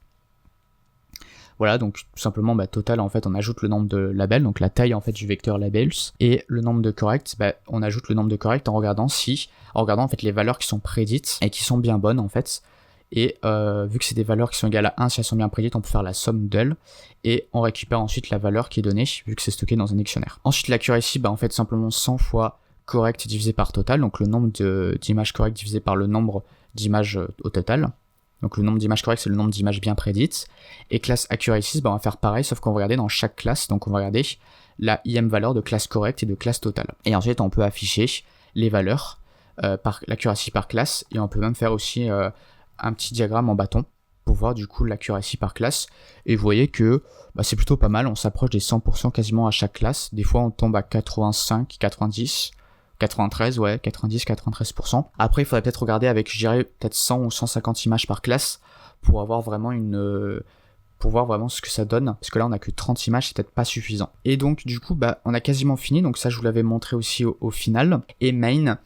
Voilà, donc tout simplement total, en fait on ajoute le nombre de labels, donc la taille en fait du vecteur labels, et le nombre de corrects, on ajoute le nombre de corrects en regardant en fait les valeurs qui sont prédites et qui sont bien bonnes en fait. Et vu que c'est des valeurs qui sont égales à 1, si elles sont bien prédites, on peut faire la somme d'elles, et on récupère ensuite la valeur qui est donnée, vu que c'est stocké dans un dictionnaire. Ensuite l'accuracy, en fait simplement 100 fois correct divisé par total, donc le nombre d'images correctes divisé par le nombre d'images au total. Donc le nombre d'images correctes, c'est le nombre d'images bien prédites. Et classe accuracy, on va faire pareil, sauf qu'on va regarder dans chaque classe, donc on va regarder la IM valeur de classe correcte et de classe totale. Et ensuite on peut afficher les valeurs par l'accuracy par classe, et on peut même faire aussi un petit diagramme en bâton pour voir du coup l'accuracy par classe, et vous voyez que c'est plutôt pas mal, on s'approche des 100% quasiment à chaque classe, des fois on tombe à 85, 90, 93, 90, 93%. Après il faudrait peut-être regarder avec, je dirais, peut-être 100 ou 150 images par classe pour avoir vraiment pour voir vraiment ce que ça donne, parce que là on a que 30 images, c'est peut-être pas suffisant. Et donc du coup on a quasiment fini, donc ça je vous l'avais montré aussi au final. Et main,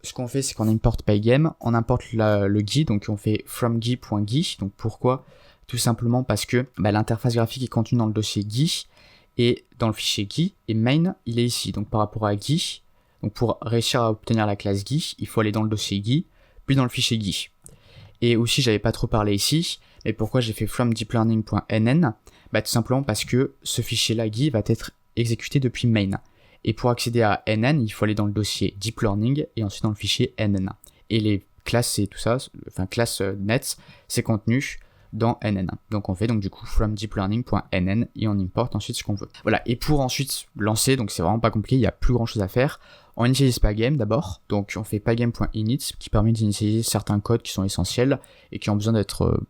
ce qu'on fait, c'est qu'on importe Pygame, on importe le GUI, donc on fait fromGui.gui. Donc pourquoi? Tout simplement parce que l'interface graphique est contenue dans le dossier GUI et dans le fichier GUI, et main il est ici. Donc par rapport à GUI, donc pour réussir à obtenir la classe GUI, il faut aller dans le dossier GUI, puis dans le fichier GUI. Et aussi, j'avais pas trop parlé ici, mais pourquoi j'ai fait fromDeepLearning.nn? Tout simplement parce que ce fichier-là GUI va être exécuté depuis main. Et pour accéder à NN, il faut aller dans le dossier Deep Learning et ensuite dans le fichier NN. Et les classes et tout ça, enfin classe net, c'est contenu dans NN. Donc on fait du coup from deeplearning.nn et on importe ensuite ce qu'on veut. Voilà, et pour ensuite lancer, donc c'est vraiment pas compliqué, il n'y a plus grand chose à faire. On initialise Pygame d'abord, donc on fait pygame.init qui permet d'initialiser certains codes qui sont essentiels et qui ont besoin d'être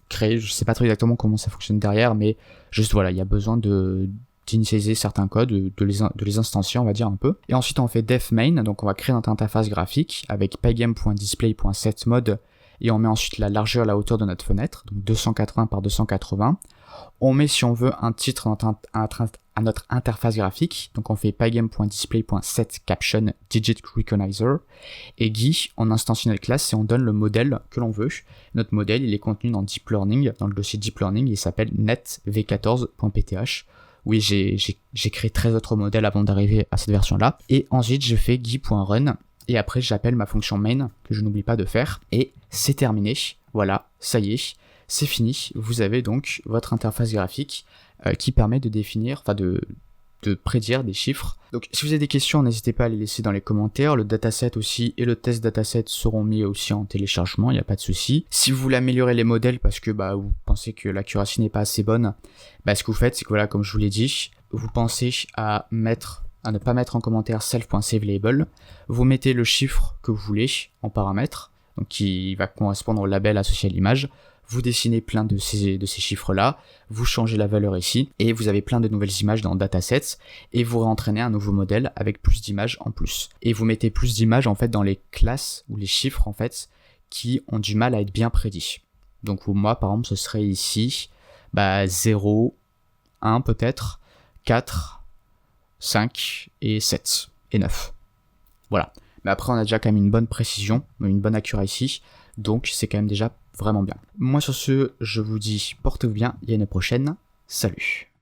créés. Je sais pas trop exactement comment ça fonctionne derrière, mais juste voilà, il y a besoin d'initialiser certains codes, de les instancier, on va dire un peu. Et ensuite on fait defMain, donc on va créer notre interface graphique avec pygame.display.setMode, et on met ensuite la largeur et la hauteur de notre fenêtre, donc 280 par 280. On met, si on veut, un titre à notre interface graphique, donc on fait pygame.display.setCaption digit recognizer, et GUI, on instancie notre classe et on donne le modèle que l'on veut. Notre modèle, il est contenu dans Deep Learning, dans le dossier Deep Learning, il s'appelle netv14.pth. Oui, j'ai créé 13 autres modèles avant d'arriver à cette version-là. Et ensuite, je fais GUI.run. Et après, j'appelle ma fonction main, que je n'oublie pas de faire. Et c'est terminé. Voilà, ça y est, c'est fini. Vous avez donc votre interface graphique qui permet de définir, de prédire des chiffres. Donc si vous avez des questions, n'hésitez pas à les laisser dans les commentaires. Le dataset aussi et le test dataset seront mis aussi en téléchargement, il n'y a pas de souci. Si vous voulez améliorer les modèles parce que vous pensez que l'accuracy n'est pas assez bonne, ce que vous faites, c'est que voilà, comme je vous l'ai dit, vous pensez à ne pas mettre en commentaire self.saveLabel. Vous mettez le chiffre que vous voulez en paramètre, donc qui va correspondre au label associé à l'image. Vous dessinez plein de ces chiffres-là, vous changez la valeur ici, et vous avez plein de nouvelles images dans datasets, et vous réentraînez un nouveau modèle avec plus d'images en plus. Et vous mettez plus d'images en fait dans les classes ou les chiffres en fait qui ont du mal à être bien prédits. Donc pour moi, par exemple, ce serait ici 0, 1 peut-être, 4, 5 et 7 et 9. Voilà. Mais après, on a déjà quand même une bonne précision, une bonne accuracy, donc c'est quand même déjà vraiment bien. Moi sur ce, je vous dis portez-vous bien et à une prochaine. Salut.